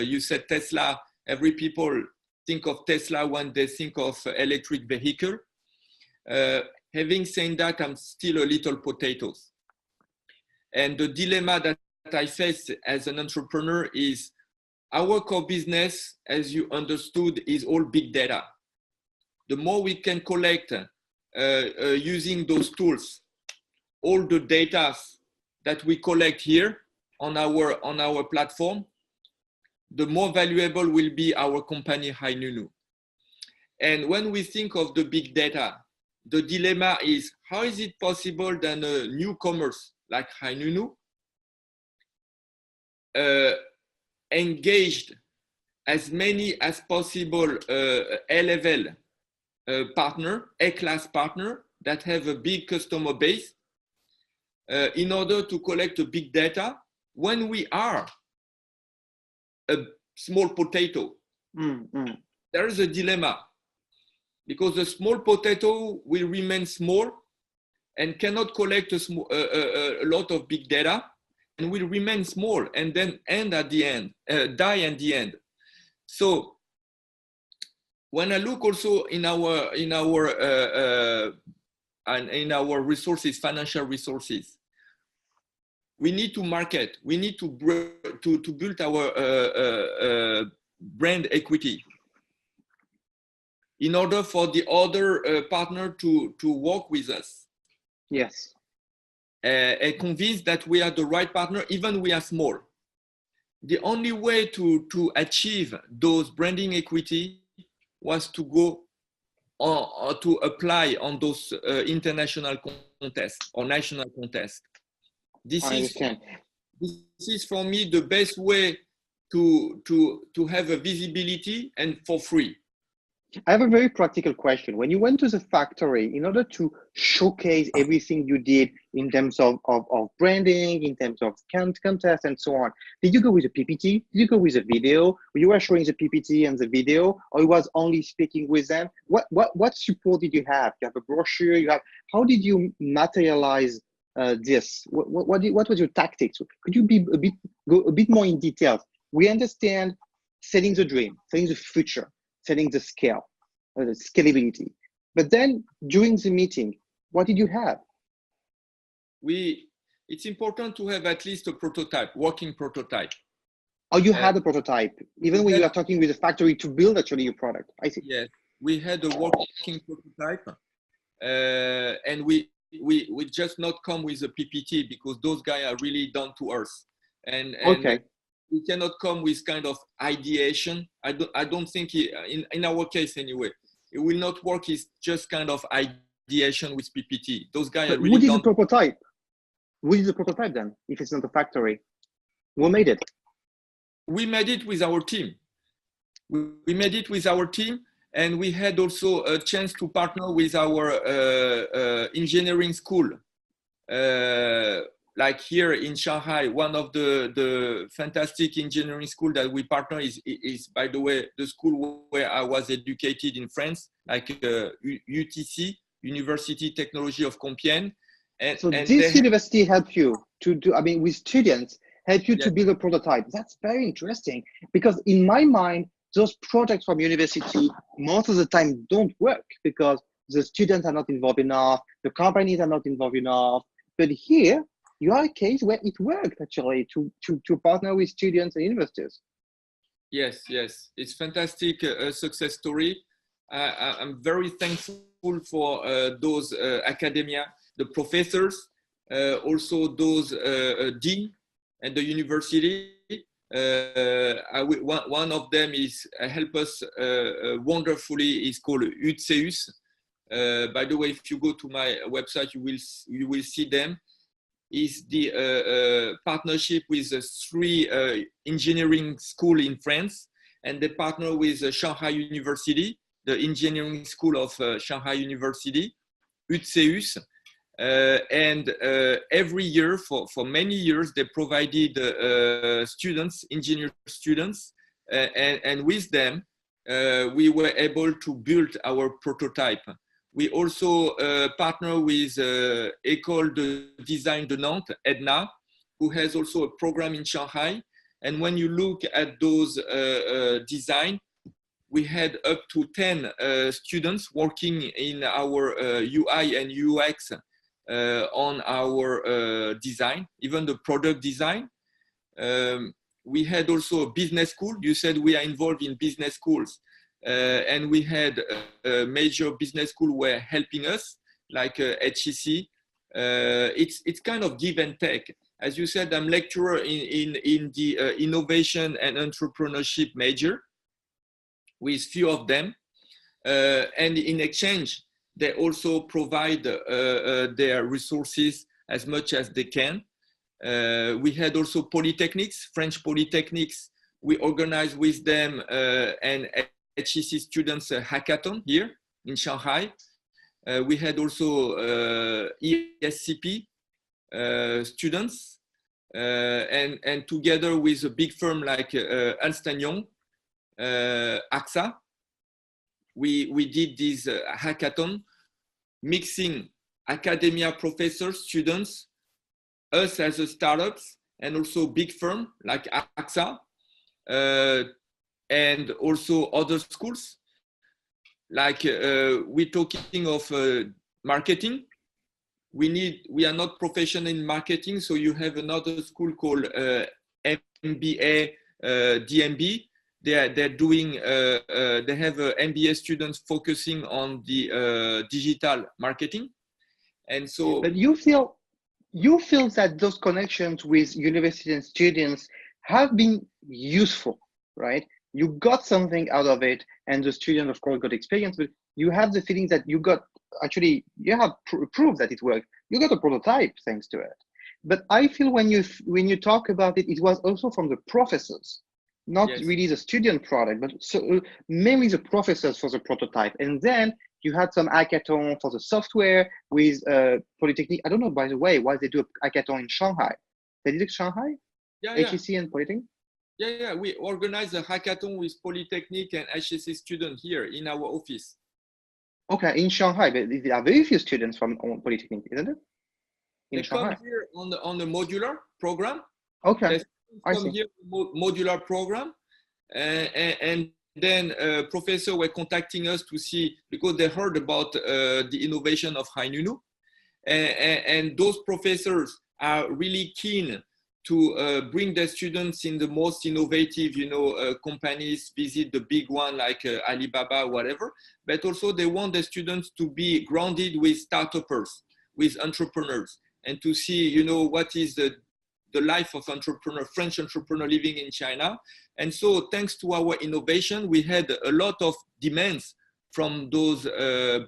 you said Tesla. Every people think of Tesla when they think of electric vehicle. Having said that, I'm still a little potatoes. And the dilemma that I face as an entrepreneur is our core business, as you understood, is all big data. The more we can collect using those tools, all the data that we collect here on our platform, the more valuable will be our company HiNounou. And when we think of the big data, the dilemma is, how is it possible that a newcomers like HiNounou engaged as many as possible A-level partner, A-class partner that have a big customer base in order to collect a big data when we are a small potato. There is a dilemma because the small potato will remain small and cannot collect a lot of big data and will remain small and then die at the end. So when I look also in our resources, financial resources, we need to market. We need to build our brand equity in order for the other partner to work with us. Yes. And convinced that we are the right partner, even we are small. The only way to achieve those branding equity was to go or to apply on those international contests or national contests. This is for me the best way to have a visibility and for free. I have a very practical question. When you went to the factory, in order to showcase everything you did in terms of branding, in terms of contests and so on, did you go with a PPT? Did you go with a video? You were showing the PPT and the video, or you was only speaking with them? What support did you have? You have a brochure? How did you materialize this? What was your tactics? Could you go a bit more in detail? We understand setting the dream, setting the future, setting the scale, the scalability. But then during the meeting, what did you have? It's important to have at least a prototype, working prototype. Oh, you had a prototype, even when you are talking with the factory to build actually your product. I see. Yes, we had a working prototype, and we just not come with a PPT because those guys are really down to earth. And okay. We cannot come with kind of ideation. I don't think in our case anyway, it will not work. It's just kind of ideation with PPT. Those guys are really. What is the prototype? What is the prototype then? If it's not a factory, who made it? We made it with our team. We made it with our team, and we had also a chance to partner with our engineering school. Like here in Shanghai, one of the fantastic engineering school that we partner is, by the way, the school where I was educated in France, like UTC, University Technology of Compiègne. So this university help you to do, I mean, with students, help you Yes. to build a prototype. That's very interesting, because in my mind, those projects from university, most of the time don't work because the students are not involved enough, the companies are not involved enough. But here, you are a case where it worked actually to partner with students and universities. Yes, yes, it's fantastic success story. I'm very thankful for those academia, the professors, also those dean and the university. One of them is help us wonderfully. Is called UTCEUS. By the way, if you go to my website, you will see them. Is the partnership with 3 engineering school in France, and they partner with Shanghai University, the engineering school of Shanghai University, UTCEUS. And every year, for many years, they provided students, engineer students, and with them, we were able to build our prototype. We also partner with École de Design de Nantes, EDNA, who has also a program in Shanghai. And when you look at those design, we had up to 10 students working in our UI and UX on our design, even the product design. We had also a business school. You said we are involved in business schools. And we had a major business school were helping us, like HEC. It's kind of give and take. As you said, I'm lecturer in the innovation and entrepreneurship major with few of them. And in exchange, they also provide their resources as much as they can. We had also polytechnics, French polytechnics. We organized with them and HEC students hackathon here in Shanghai. We had also ESCP students, and together with a big firm like Ernst & Young, AXA, we did this hackathon, mixing academia, professors, students, us as a startups, and also big firm like AXA, and also other schools. Like we're talking of marketing. We are not professional in marketing, so you have another school called MBA DMB. They're doing. They have MBA students focusing on the digital marketing, and so. But you feel that those connections with university and students have been useful, right? You got something out of it, and the student, of course, got experience, but you have the feeling that you got, actually, you have proof that it worked. You got a prototype thanks to it. But I feel when you talk about it, it was also from the professors, not Yes. really the student product, but so mainly the professors for the prototype. And then you had some hackathon for the software with Polytechnic. I don't know, by the way, why they do a hackathon in Shanghai. They did it in Shanghai? Yeah, HEC and Polytechnic? Yeah. We organized a hackathon with Polytechnic and HEC students here in our office. Okay, in Shanghai, but there are very few students from Polytechnic, isn't it? They come here on the modular program. Okay, they come here modular program, and then professors were contacting us to see, because they heard about the innovation of HiNounou, and those professors are really keen to bring their students in the most innovative, companies, visit the big one like Alibaba, whatever, but also they want the students to be grounded with startups, with entrepreneurs, and to see, what is the life of French entrepreneur living in China. And so thanks to our innovation, we had a lot of demands from those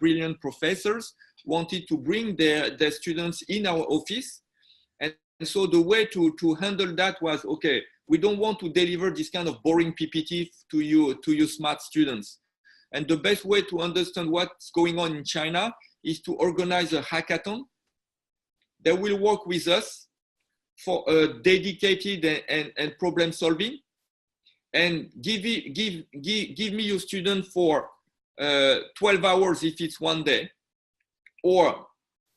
brilliant professors wanted to bring their students in our office. And so the way to handle that was, okay, we don't want to deliver this kind of boring PPT to you smart students. And the best way to understand what's going on in China is to organize a hackathon. They will work with us for a dedicated and problem solving, and give me your student for 12 hours if it's one day, or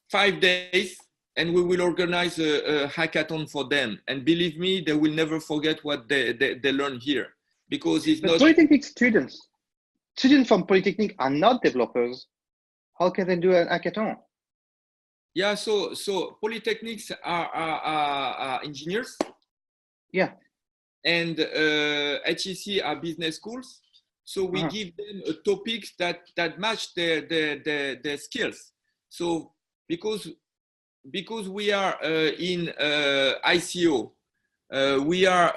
5 days and we will organize a hackathon for them. And believe me, they will never forget what they learn here, because it's but not. Polytechnic students from Polytechnic are not developers. How can they do an hackathon? Yeah, so polytechnics are engineers. Yeah. And HEC are business schools. So we give them topics that match their skills. So because we are in ICO, we are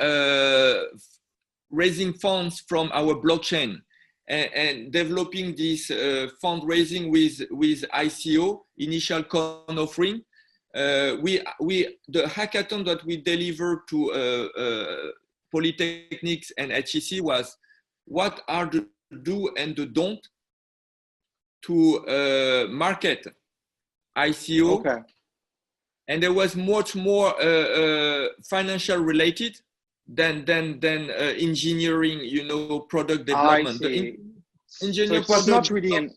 raising funds from our blockchain and developing this fundraising with ICO, initial coin offering. The hackathon that we delivered to Polytechnics and HEC was what are the do and the don't to market ICO. Okay. And there was much more financial related than engineering, product development. I see. So it was not really a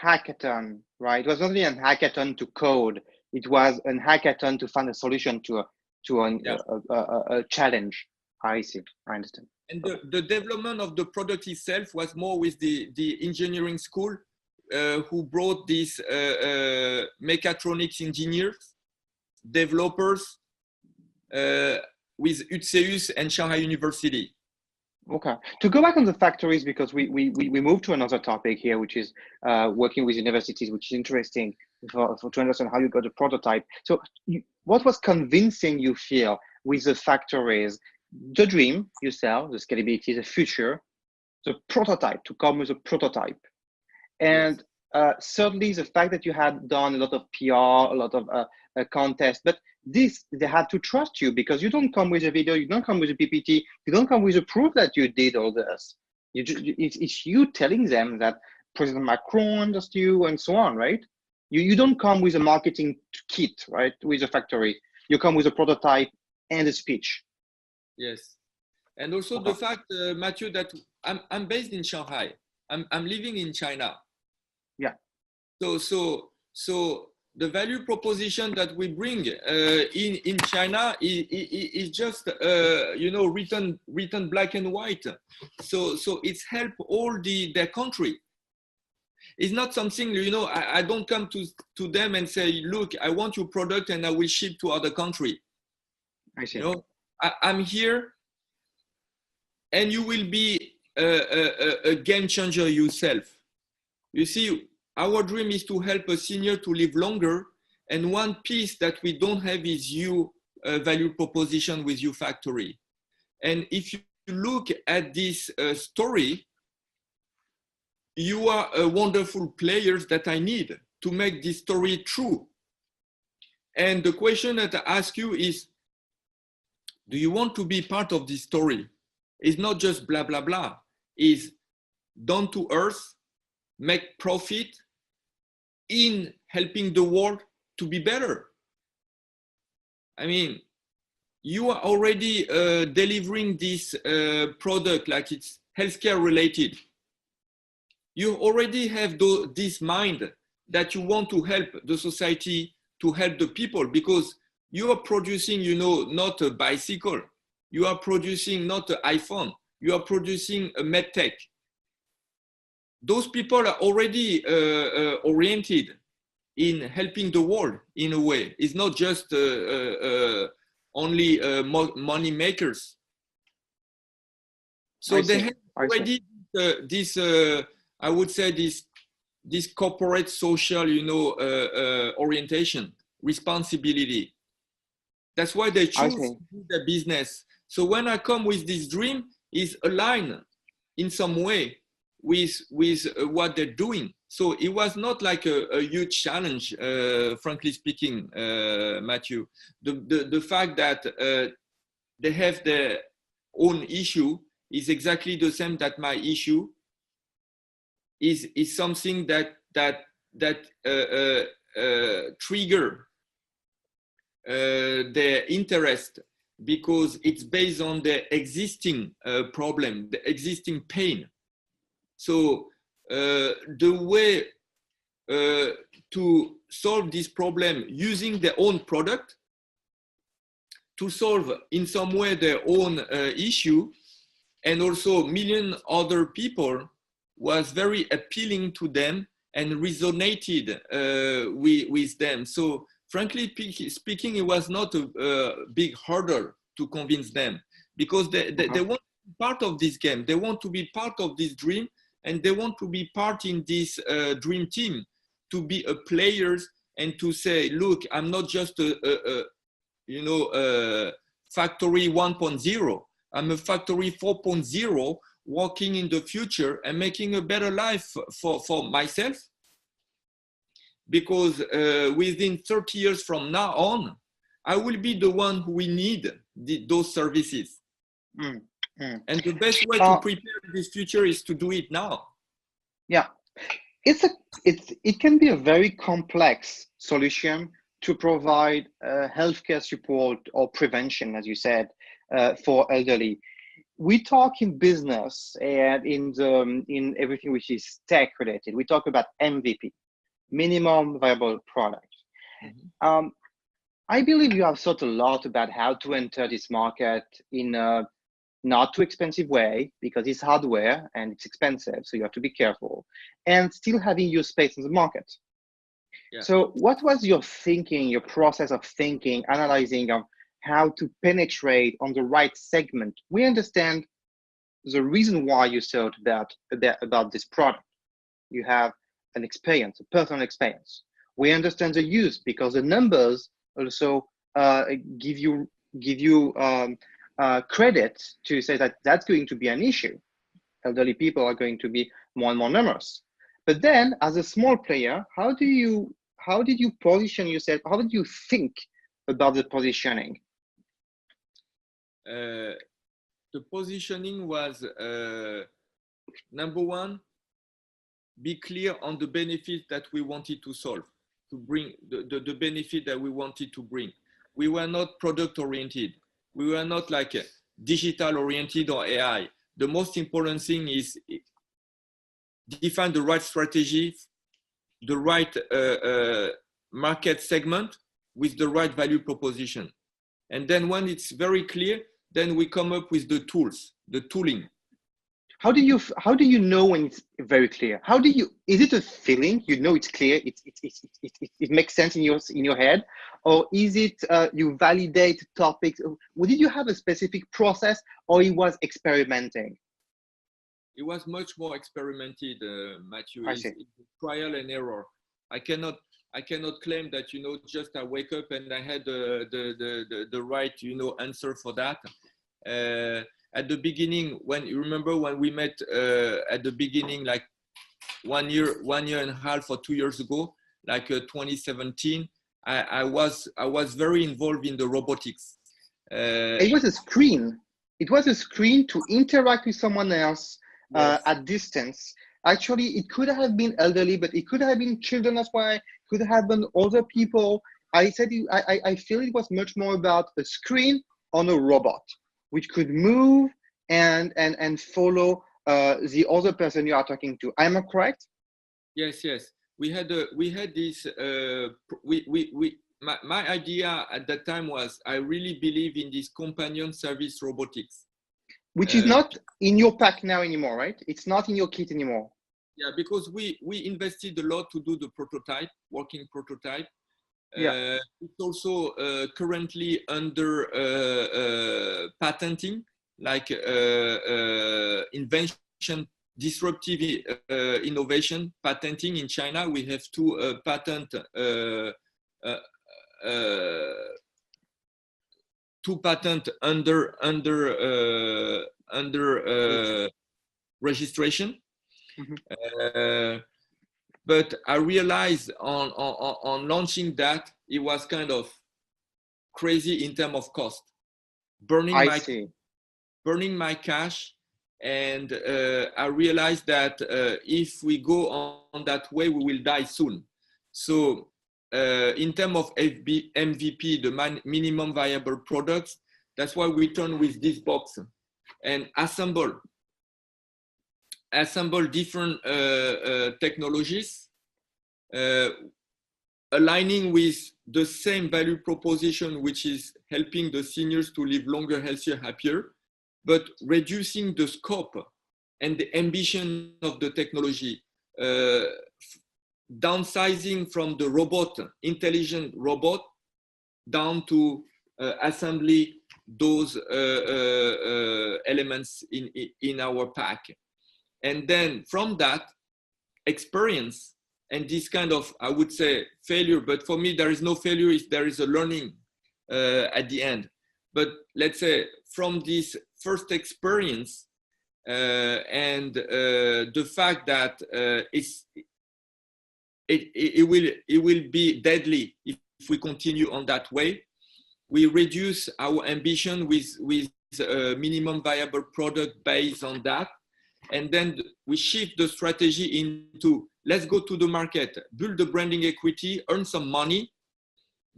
hackathon, right? It was not really a hackathon to code. It was a hackathon to find a solution to a challenge. I see. I understand. And the development of the product itself was more with the engineering school who brought these mechatronics engineers, developers with UTSEUS and Shanghai University. Okay. To go back on the factories, because we moved to another topic here, which is working with universities, which is interesting to understand how you got a prototype. So what was convincing you feel with the factories? The dream you sell, the scalability, the future, the prototype, to come with a prototype. And certainly the fact that you had done a lot of PR, a lot of contests, but they had to trust you, because you don't come with a video, you don't come with a PPT, you don't come with a proof that you did all this. It's you telling them that President Macron understood you and so on, right? You don't come with a marketing kit, right, with a factory. You come with a prototype and a speech. Yes. And also the fact, Matthieu, that I'm based in Shanghai. I'm living in China. Yeah. So the value proposition that we bring in China is just written black and white. So it's help all their country. It's not something, I don't come to them and say, look, I want your product and I will ship to other country. I see. I'm here and you will be a game changer yourself. You see, our dream is to help a senior to live longer, and one piece that we don't have is your value proposition with your factory. And if you look at this story, you are a wonderful players that I need to make this story true. And the question that I ask you is, do you want to be part of this story? It's not just blah, blah, blah. It's down to earth, make profit in helping the world to be better. I mean, you are already delivering this product like it's healthcare related. You already have this mind that you want to help the society, to help the people, because you are producing, not a bicycle. You are producing not an iPhone. You are producing a medtech. Those people are already oriented in helping the world in a way. It's not just only money makers. So they have already this, I would say, this corporate social, orientation, responsibility. That's why they choose to do the business. So when I come with this dream, is aligned in some way with what they're doing. So it was not like a huge challenge, frankly speaking, Matthieu. The fact that they have their own issue is exactly the same that my issue is something that trigger their interest, because it's based on the existing problem, the existing pain. So the way to solve this problem using their own product, to solve in some way their own issue, and also million other people, was very appealing to them and resonated with them. So frankly speaking, it was not a big hurdle to convince them, because they want to be part of this game. They want to be part of this dream, and they want to be part in this dream team, to be a players and to say, look, I'm not just a factory 1.0. I'm a factory 4.0, walking in the future and making a better life for myself. Because within 30 years from now on, I will be the one who will need those services. And the best way to prepare this future is to do it now. Yeah, it can be a very complex solution to provide healthcare support or prevention, as you said, for elderly. We talk in business and in everything which is tech related. We talk about MVP, minimum viable product. I believe you have thought a lot about how to enter this market in a not too expensive way, because it's hardware and it's expensive, so you have to be careful, and still having your space in the market. Yeah. So what was your thinking, your process of thinking, analyzing of how to penetrate on the right segment? We understand the reason why you thought about this product. You have an experience, a personal experience. We understand the use, because the numbers also give you credit to say that that's going to be an issue. Elderly people are going to be more and more numerous. But then, as a small player, how did you position yourself? How did you think about the positioning? The positioning was number one, be clear on the benefit that we wanted to solve, to bring the benefit that we wanted to bring. We were not product oriented. We were not like digital oriented or AI. The most important thing is define the right strategy, the right market segment with the right value proposition. And then when it's very clear, then we come up with the tools, the tooling. How do you know when it's very clear? Is it a feeling? You know it's clear, it makes sense in your head, or is it you validate topics? Did you have a specific process, or it was experimenting? It was much more experimented, Matthieu. It's trial and error. I cannot claim that just I wake up and I had the right answer for that. At the beginning, when you remember when we met at the beginning, like one year and a half or 2 years ago, like 2017, I was very involved in the robotics. It was a screen. It was a screen to interact with someone else at distance. Actually, it could have been elderly, but it could have been children as well. It could have been other people. I feel it was much more about a screen on a robot, which could move and follow the other person you are talking to. Am I correct? Yes. We had this. My idea at that time was, I really believe in this companion service robotics, which is not in your pack now anymore, right? It's not in your kit anymore. Yeah, because we invested a lot to do the prototype, working prototype. It's also currently under patenting, like invention, disruptive innovation patenting in China. We have two patent under registration. But I realized on launching that it was kind of crazy in terms of cost, burning my cash, and I realized that if we go on that way, we will die soon. So in terms of MVP, the minimum viable products, that's why we turn with this box and assemble different technologies aligning with the same value proposition, which is helping the seniors to live longer, healthier, happier, but reducing the scope and the ambition of the technology, downsizing from the robot, intelligent robot, down to assembly those elements in our pack. And then from that experience and this kind of, I would say, failure, but for me, there is no failure if there is a learning at the end. But let's say from this first experience and the fact that it will be deadly if we continue on that way, we reduce our ambition with a minimum viable product based on that. And then we shift the strategy into, let's go to the market, build the branding equity, earn some money,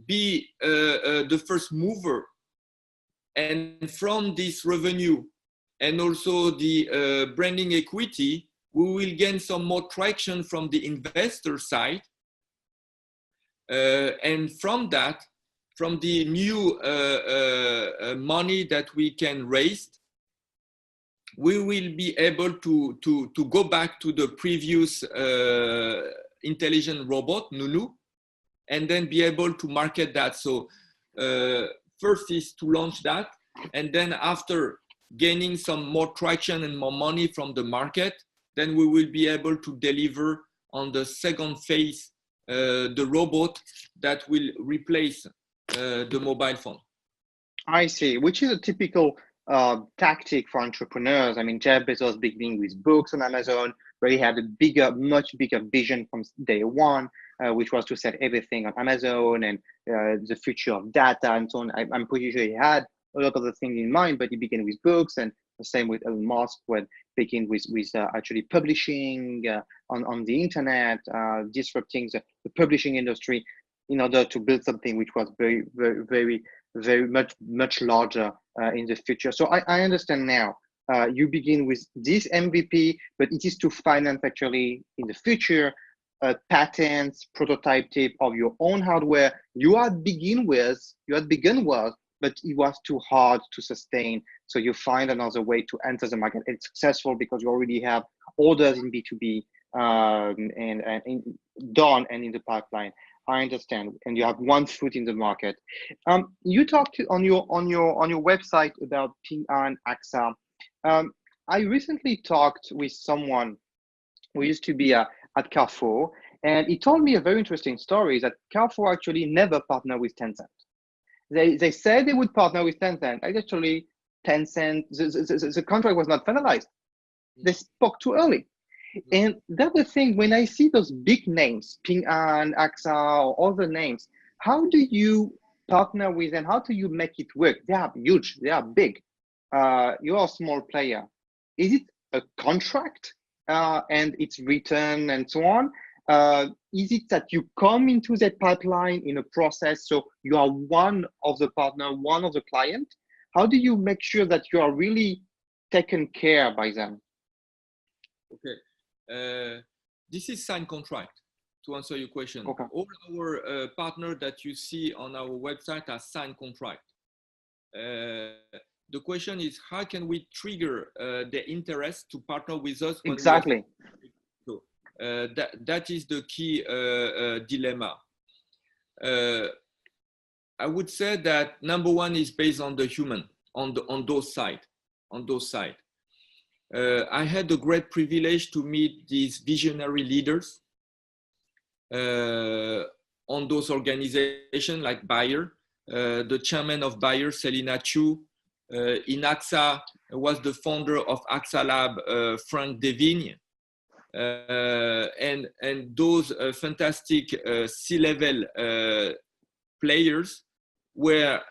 be the first mover. And from this revenue and also the branding equity, we will gain some more traction from the investor side. And from that, from the new money that we can raise, we will be able to go back to the previous intelligent robot, HiNounou, and then be able to market that. So first is to launch that, and then after gaining some more traction and more money from the market, then we will be able to deliver on the second phase, the robot that will replace the mobile phone. I see, which is a typical tactic for entrepreneurs. I mean, Jeff Bezos beginning with books on Amazon, where he had a much bigger vision from day one, which was to set everything on Amazon and the future of data and so on. I'm pretty sure he had a lot of the things in mind, but he began with books, and the same with Elon Musk, when begin with actually publishing on the internet, disrupting the publishing industry in order to build something which was very much larger in the future. So I understand now. You begin with this MVP, but it is to finance actually in the future patents, prototype tape of your own hardware. You had begun with, but it was too hard to sustain. So you find another way to enter the market. It's successful because you already have orders in B2B and done and in the pipeline. I understand, and you have one foot in the market. You talked on your website about Ping An, AXA. I recently talked with someone who used to be at Carrefour, and he told me a very interesting story that Carrefour actually never partnered with Tencent. They said they would partner with Tencent. Actually, Tencent, the contract was not finalized. They spoke too early. And that's the thing, when I see those big names, Ping An, AXA, or other names, how do you partner with them? How do you make it work? They are huge, they are big. You're a small player. Is it a contract and it's written and so on? Is it that you come into that pipeline in a process, so you are one of the partner, one of the client? How do you make sure that you are really taken care by them? Okay. This is signed contract, to answer your question. Okay. All our partners that you see on our website are signed contract. The question is, how can we trigger the interest to partner with us? Exactly. So that is the key dilemma. I would say that number one is based on the human, on those sides. I had the great privilege to meet these visionary leaders on those organizations like Bayer. The chairman of Bayer, Selina Chu, in AXA was the founder of AXA Lab, Frank Devigne. And those fantastic C-level players were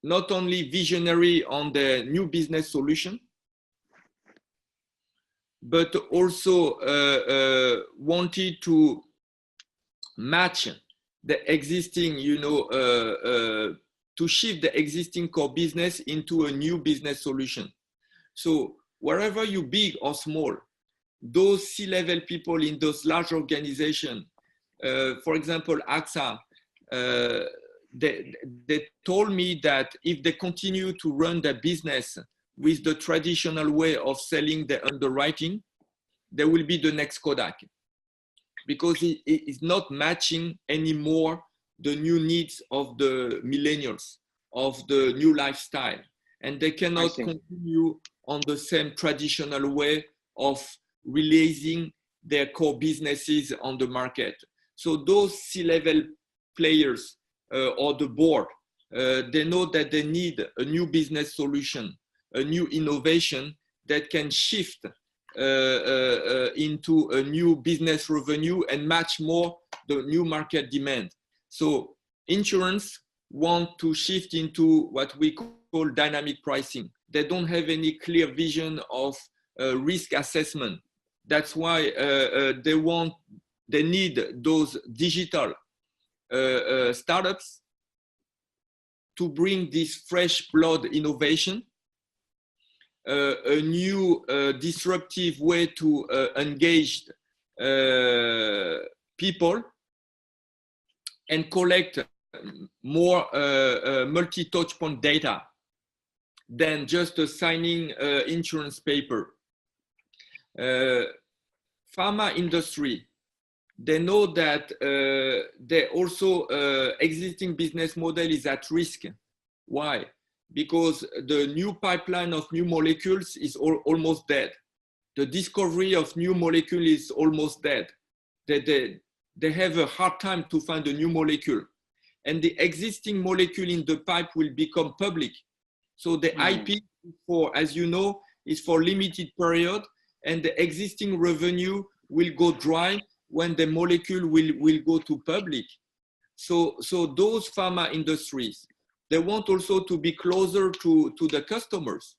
not only visionary on the new business solution, but also wanted to match the existing, to shift the existing core business into a new business solution. So wherever you big or small, those C-level people in those large organizations, For example, AXA, they told me that if they continue to run their business with the traditional way of selling the underwriting, they will be the next Kodak, because it is not matching anymore the new needs of the millennials, of the new lifestyle. And they cannot continue on the same traditional way of releasing their core businesses on the market. So those C-level players or the board, they know that they need a new business solution, a new innovation that can shift into a new business revenue and match more the new market demand. So insurance want to shift into what we call dynamic pricing. They don't have any clear vision of risk assessment. That's why they need those digital startups to bring this fresh blood innovation, a new disruptive way to engage people and collect more multi-touch point data than just signing insurance paper. Pharma industry, they know that they also existing business model is at risk. Why? Because the new pipeline of new molecules is almost dead. The discovery of new molecule is almost dead. They have a hard time to find a new molecule. And the existing molecule in the pipe will become public. So the IP, for, as you know, is for limited period, and the existing revenue will go dry when the molecule will go to public. So those pharma industries, they want also to be closer to the customers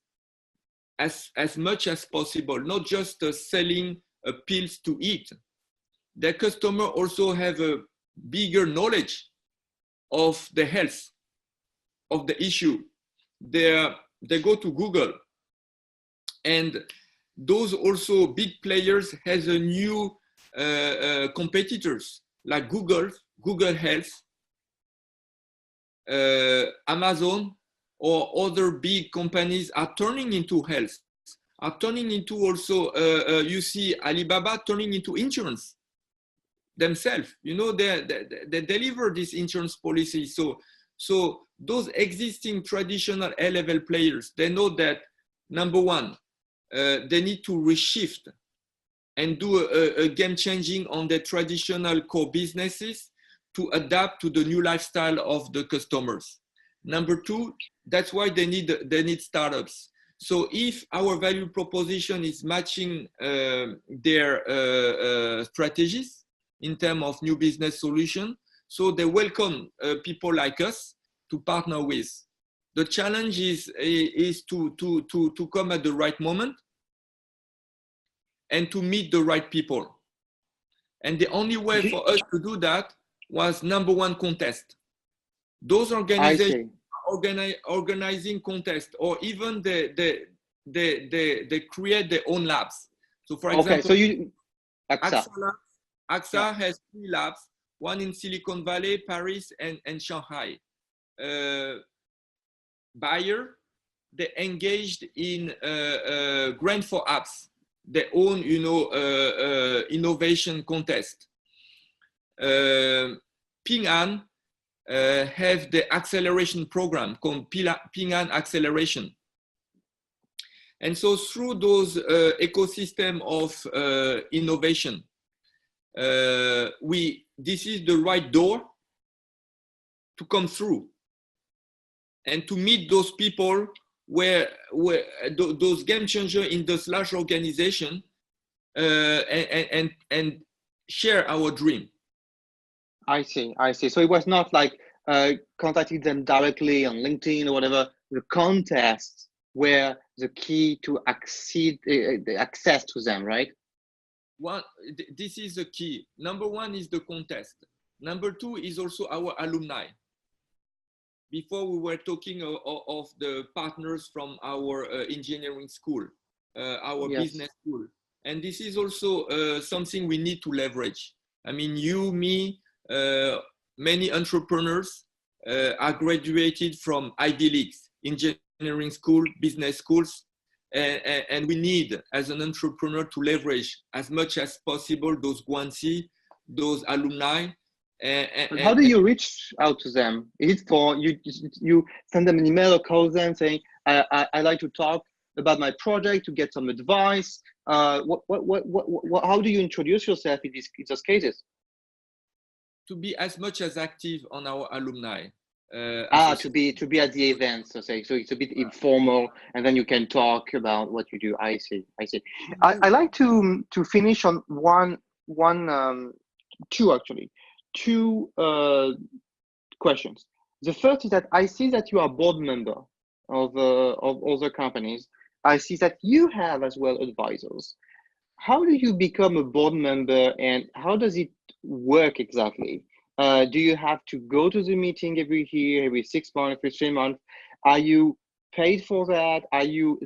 as much as possible, not just selling pills to eat. The customer also have a bigger knowledge of the health of the issue. They go to Google, and those also big players has a new competitors like Google Health, Amazon, or other big companies are turning into health, are turning into also, you see Alibaba turning into insurance themselves. You know, they deliver this insurance policy. So those existing traditional A-level players, they know that, number one, they need to reshift and do a game changing on the traditional core businesses to adapt to the new lifestyle of the customers. Number two, that's why they need startups. So if our value proposition is matching their strategies in terms of new business solution, so they welcome people like us to partner with. The challenge is to come at the right moment and to meet the right people. And the only way for us to do that was number one, contest. Those organizations organizing contests, or even they create their own labs. So for example, so AXA has 3 labs, one in Silicon Valley, Paris, and Shanghai. Bayer, they engaged in grant for apps, their own, innovation contest. Ping An have the acceleration program called Ping An Acceleration. And so through those ecosystem of innovation, this is the right door to come through and to meet those people where those game changers in this large organization and share our dream. I see. So it was not like contacting them directly on LinkedIn or whatever. The contests were the key to the access to them, right? This is the key. Number one is the contest. Number two is also our alumni. Before we were talking of the partners from our engineering school, our business school. And this is also something we need to leverage. I mean, you, me, many entrepreneurs are graduated from Ivy Leagues, engineering school, business schools, and we need, as an entrepreneur, to leverage as much as possible those guanxi, those alumni. How do you reach out to them? Is it for you send them an email or call them saying, I like to talk about my project to get some advice? How do you introduce yourself in those cases? To be as much as active on our alumni. To be at the event, so it's a bit informal, and then you can talk about what you do. I see. I like to finish on two questions. The first is that I see that you are board member of other companies. I see that you have as well advisors. How do you become a board member, and how does it work exactly? Do you have to go to the meeting every year, every 6 months, every 3 months? Are you paid for that? Are you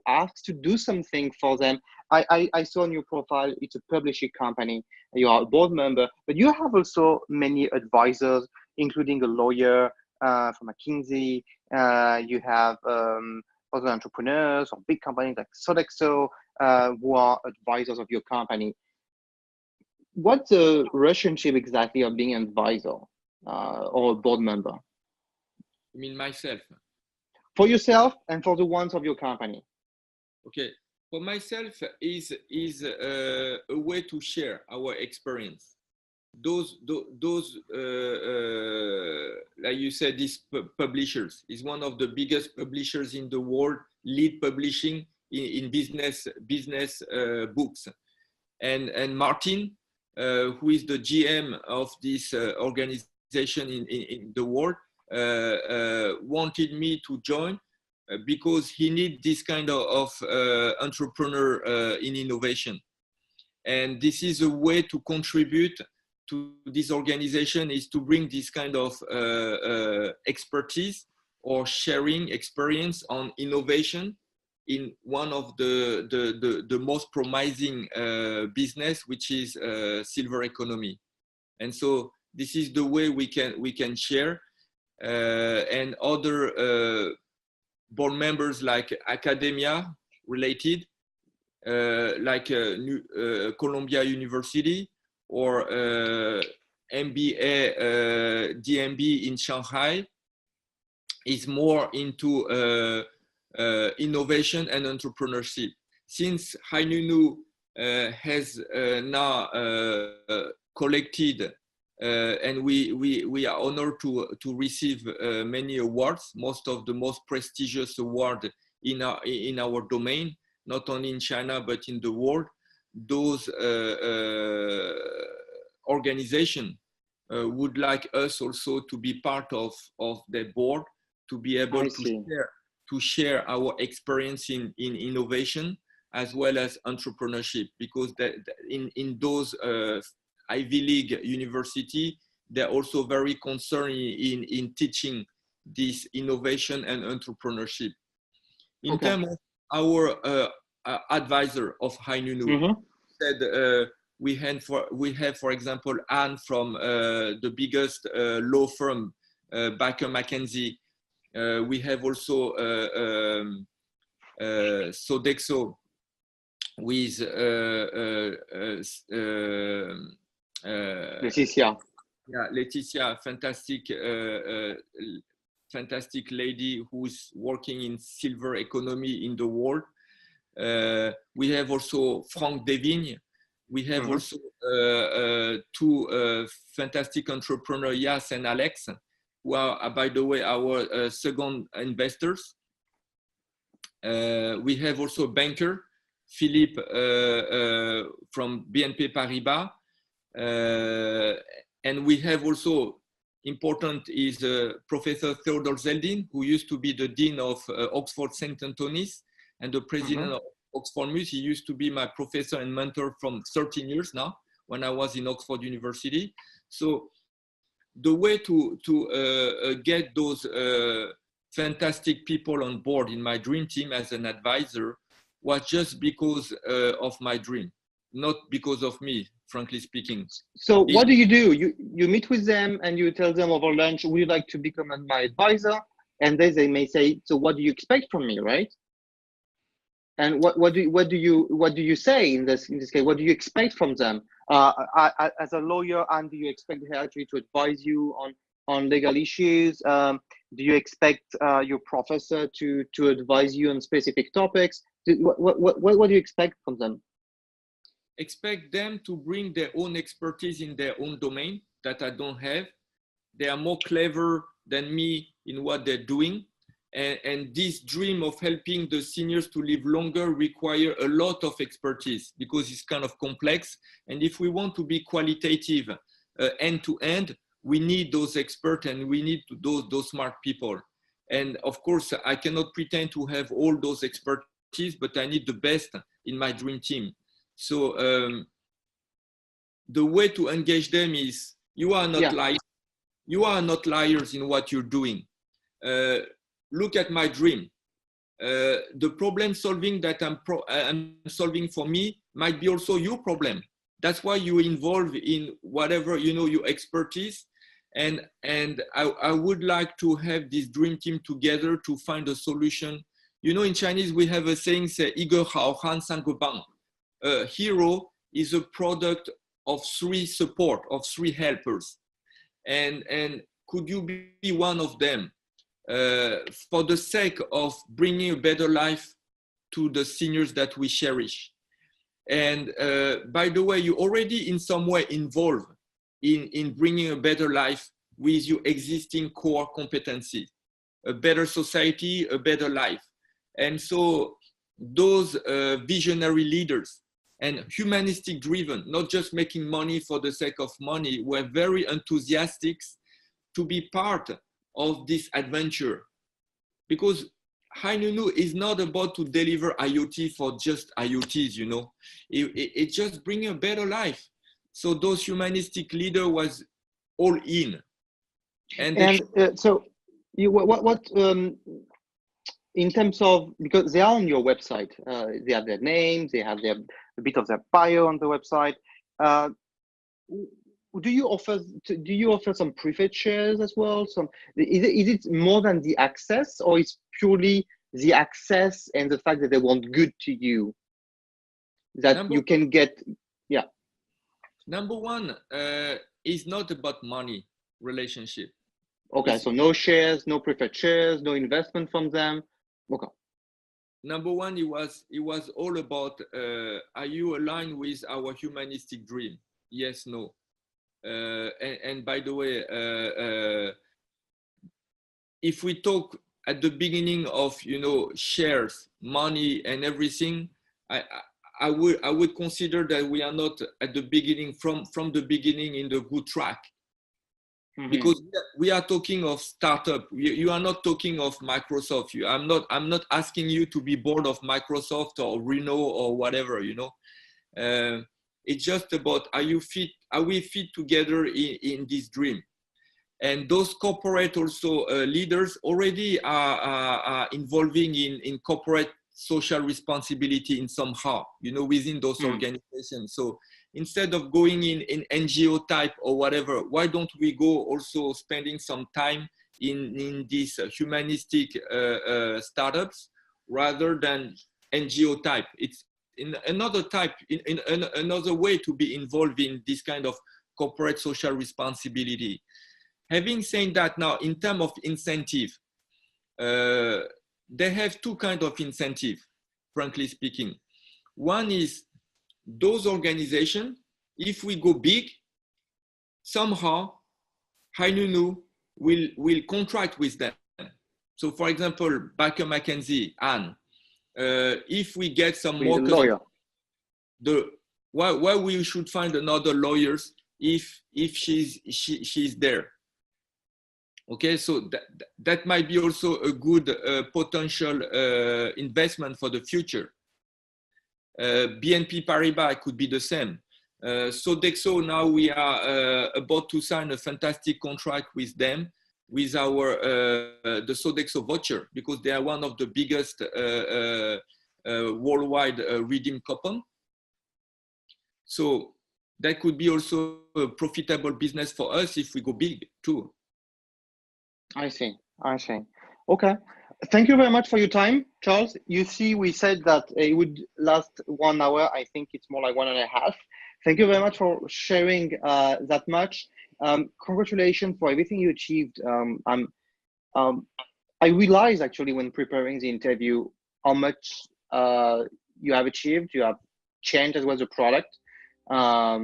asked to do something for them? I saw on your profile, it's a publishing company. You are a board member, but you have also many advisors, including a lawyer from McKinsey. You have other entrepreneurs or big companies like Sodexo who are advisors of your company. What's the relationship exactly of being an advisor or a board member? You mean myself? For yourself and for the ones of your company. Okay, for myself is a way to share our experience. Those like you said, these publishers is one of the biggest publishers in the world, lead publishing in business books, and Martin, who is the GM of this organization in the world, wanted me to join because he needs this kind of entrepreneur in innovation. And this is a way to contribute to this organization, is to bring this kind of expertise or sharing experience on innovation in one of the most promising business, which is silver economy. And so this is the way we can share, and other board members like academia related, like Columbia University or MBA DMB in Shanghai, is more into innovation and entrepreneurship. Since HiNounou has now collected and we are honored to receive many awards, most of the most prestigious awards in our domain, not only in China but in the world. Those organizations would like us also to be part of the board, to be able to share our experience in innovation as well as entrepreneurship, because in those Ivy League university, they're also very concerned in teaching this innovation and entrepreneurship. In terms of our advisor of HiNounou, said we have, for example, Anne from the biggest law firm, Baker McKenzie. We have also Sodexo with Laetitia. Yeah, Laetitia, fantastic lady who's working in silver economy in the world. We have also Frank Devigne. We have also two fantastic entrepreneurs, Yas and Alex, who are, by the way, our second investors. We have also a banker, Philippe from BNP Paribas. And we have also, important is Professor Theodore Zeldin, who used to be the Dean of Oxford St. Anthony's and the President of Oxford Muse. He used to be my professor and mentor from 13 years now when I was in Oxford University. So the way to get those fantastic people on board in my dream team as an advisor was just because of my dream, not because of me. frankly speaking. So what do? You meet with them and you tell them over lunch, would you like to become my advisor? And they may say, so what do you expect from me, right? And what do you say in this case? What do you expect from them? As a lawyer, and do you expect her actually to advise you on legal issues? Do you expect your professor to advise you on specific topics? What do you expect from them? Expect them to bring their own expertise in their own domain that I don't have. They are more clever than me in what they're doing. And this dream of helping the seniors to live longer require a lot of expertise because it's kind of complex. And if we want to be qualitative end to end, we need those experts and we need those smart people. And of course, I cannot pretend to have all those expertise, but I need the best in my dream team. So the way to engage them is you are not liars. You are not liars in what you're doing. Look at my dream. The problem solving that I'm solving for me might be also your problem. That's why you involve in whatever, your expertise. And I would like to have this dream team together to find a solution. In Chinese, we have a saying, say, 一个好汉三个帮. A hero is a product of 3 support, of 3 helpers. And could you be one of them? For the sake of bringing a better life to the seniors that we cherish. And by the way, you already in some way involved in bringing a better life with your existing core competencies, a better society, a better life. And so those visionary leaders and humanistic driven, not just making money for the sake of money, were very enthusiastic to be part of this adventure, because HiNounou is not about to deliver IoT for just IoTs, It just brings a better life. So those humanistic leader was all in. So what in terms of, because they are on your website, they have their names, they have a bit of their bio on the website. Do you offer some preferred shares as well? Is it more than the access, or it's purely the access and the fact that they want good to you that you can get? Yeah. Number one is not about money relationship. Okay, so no shares, no preferred shares, no investment from them. Okay. Number one, it was all about are you aligned with our humanistic dream? Yes, no. And by the way, if we talk at the beginning of shares, money, and everything, I would consider that we are not at the beginning from the beginning in the good track, because we are talking of startup. You are not talking of Microsoft. I'm not asking you to be board of Microsoft or Renault or whatever. It's just about are we fit together in this dream? And those corporate also leaders already are involving in corporate social responsibility in somehow, within those organizations. So instead of going in NGO type or whatever, why don't we go also spending some time in these humanistic startups rather than NGO type? It's in another type, in another way to be involved in this kind of corporate social responsibility. Having said that, now in terms of incentive, they have 2 kinds of incentive, frankly speaking. One is those organizations, if we go big, somehow HiNounou will contract with them. So for example, Baker McKenzie, Anne, if we get some more lawyer, why we should find another lawyers if she's there. Okay, so that might be also a good potential investment for the future. BNP Paribas could be the same. Sodexo, now we are about to sign a fantastic contract with them, with our the Sodexo voucher, because they are one of the biggest worldwide redeem coupon. So that could be also a profitable business for us if we go big too. I see. Okay. Thank you very much for your time, Charles. You see, we said that it would last 1 hour. I think it's more like 1.5. Thank you very much for sharing that much. Congratulations for everything you achieved. I realized actually when preparing the interview how much you have achieved. You have changed as well as a product. I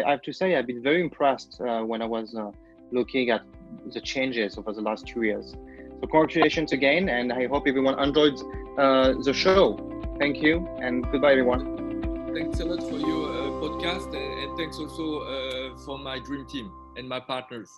have to say I've been very impressed when I was looking at the changes over the last 2 years. So congratulations again, and I hope everyone enjoyed the show. Thank you, and goodbye, everyone. Thanks a lot for your podcast, and thanks also for my dream team and my partners.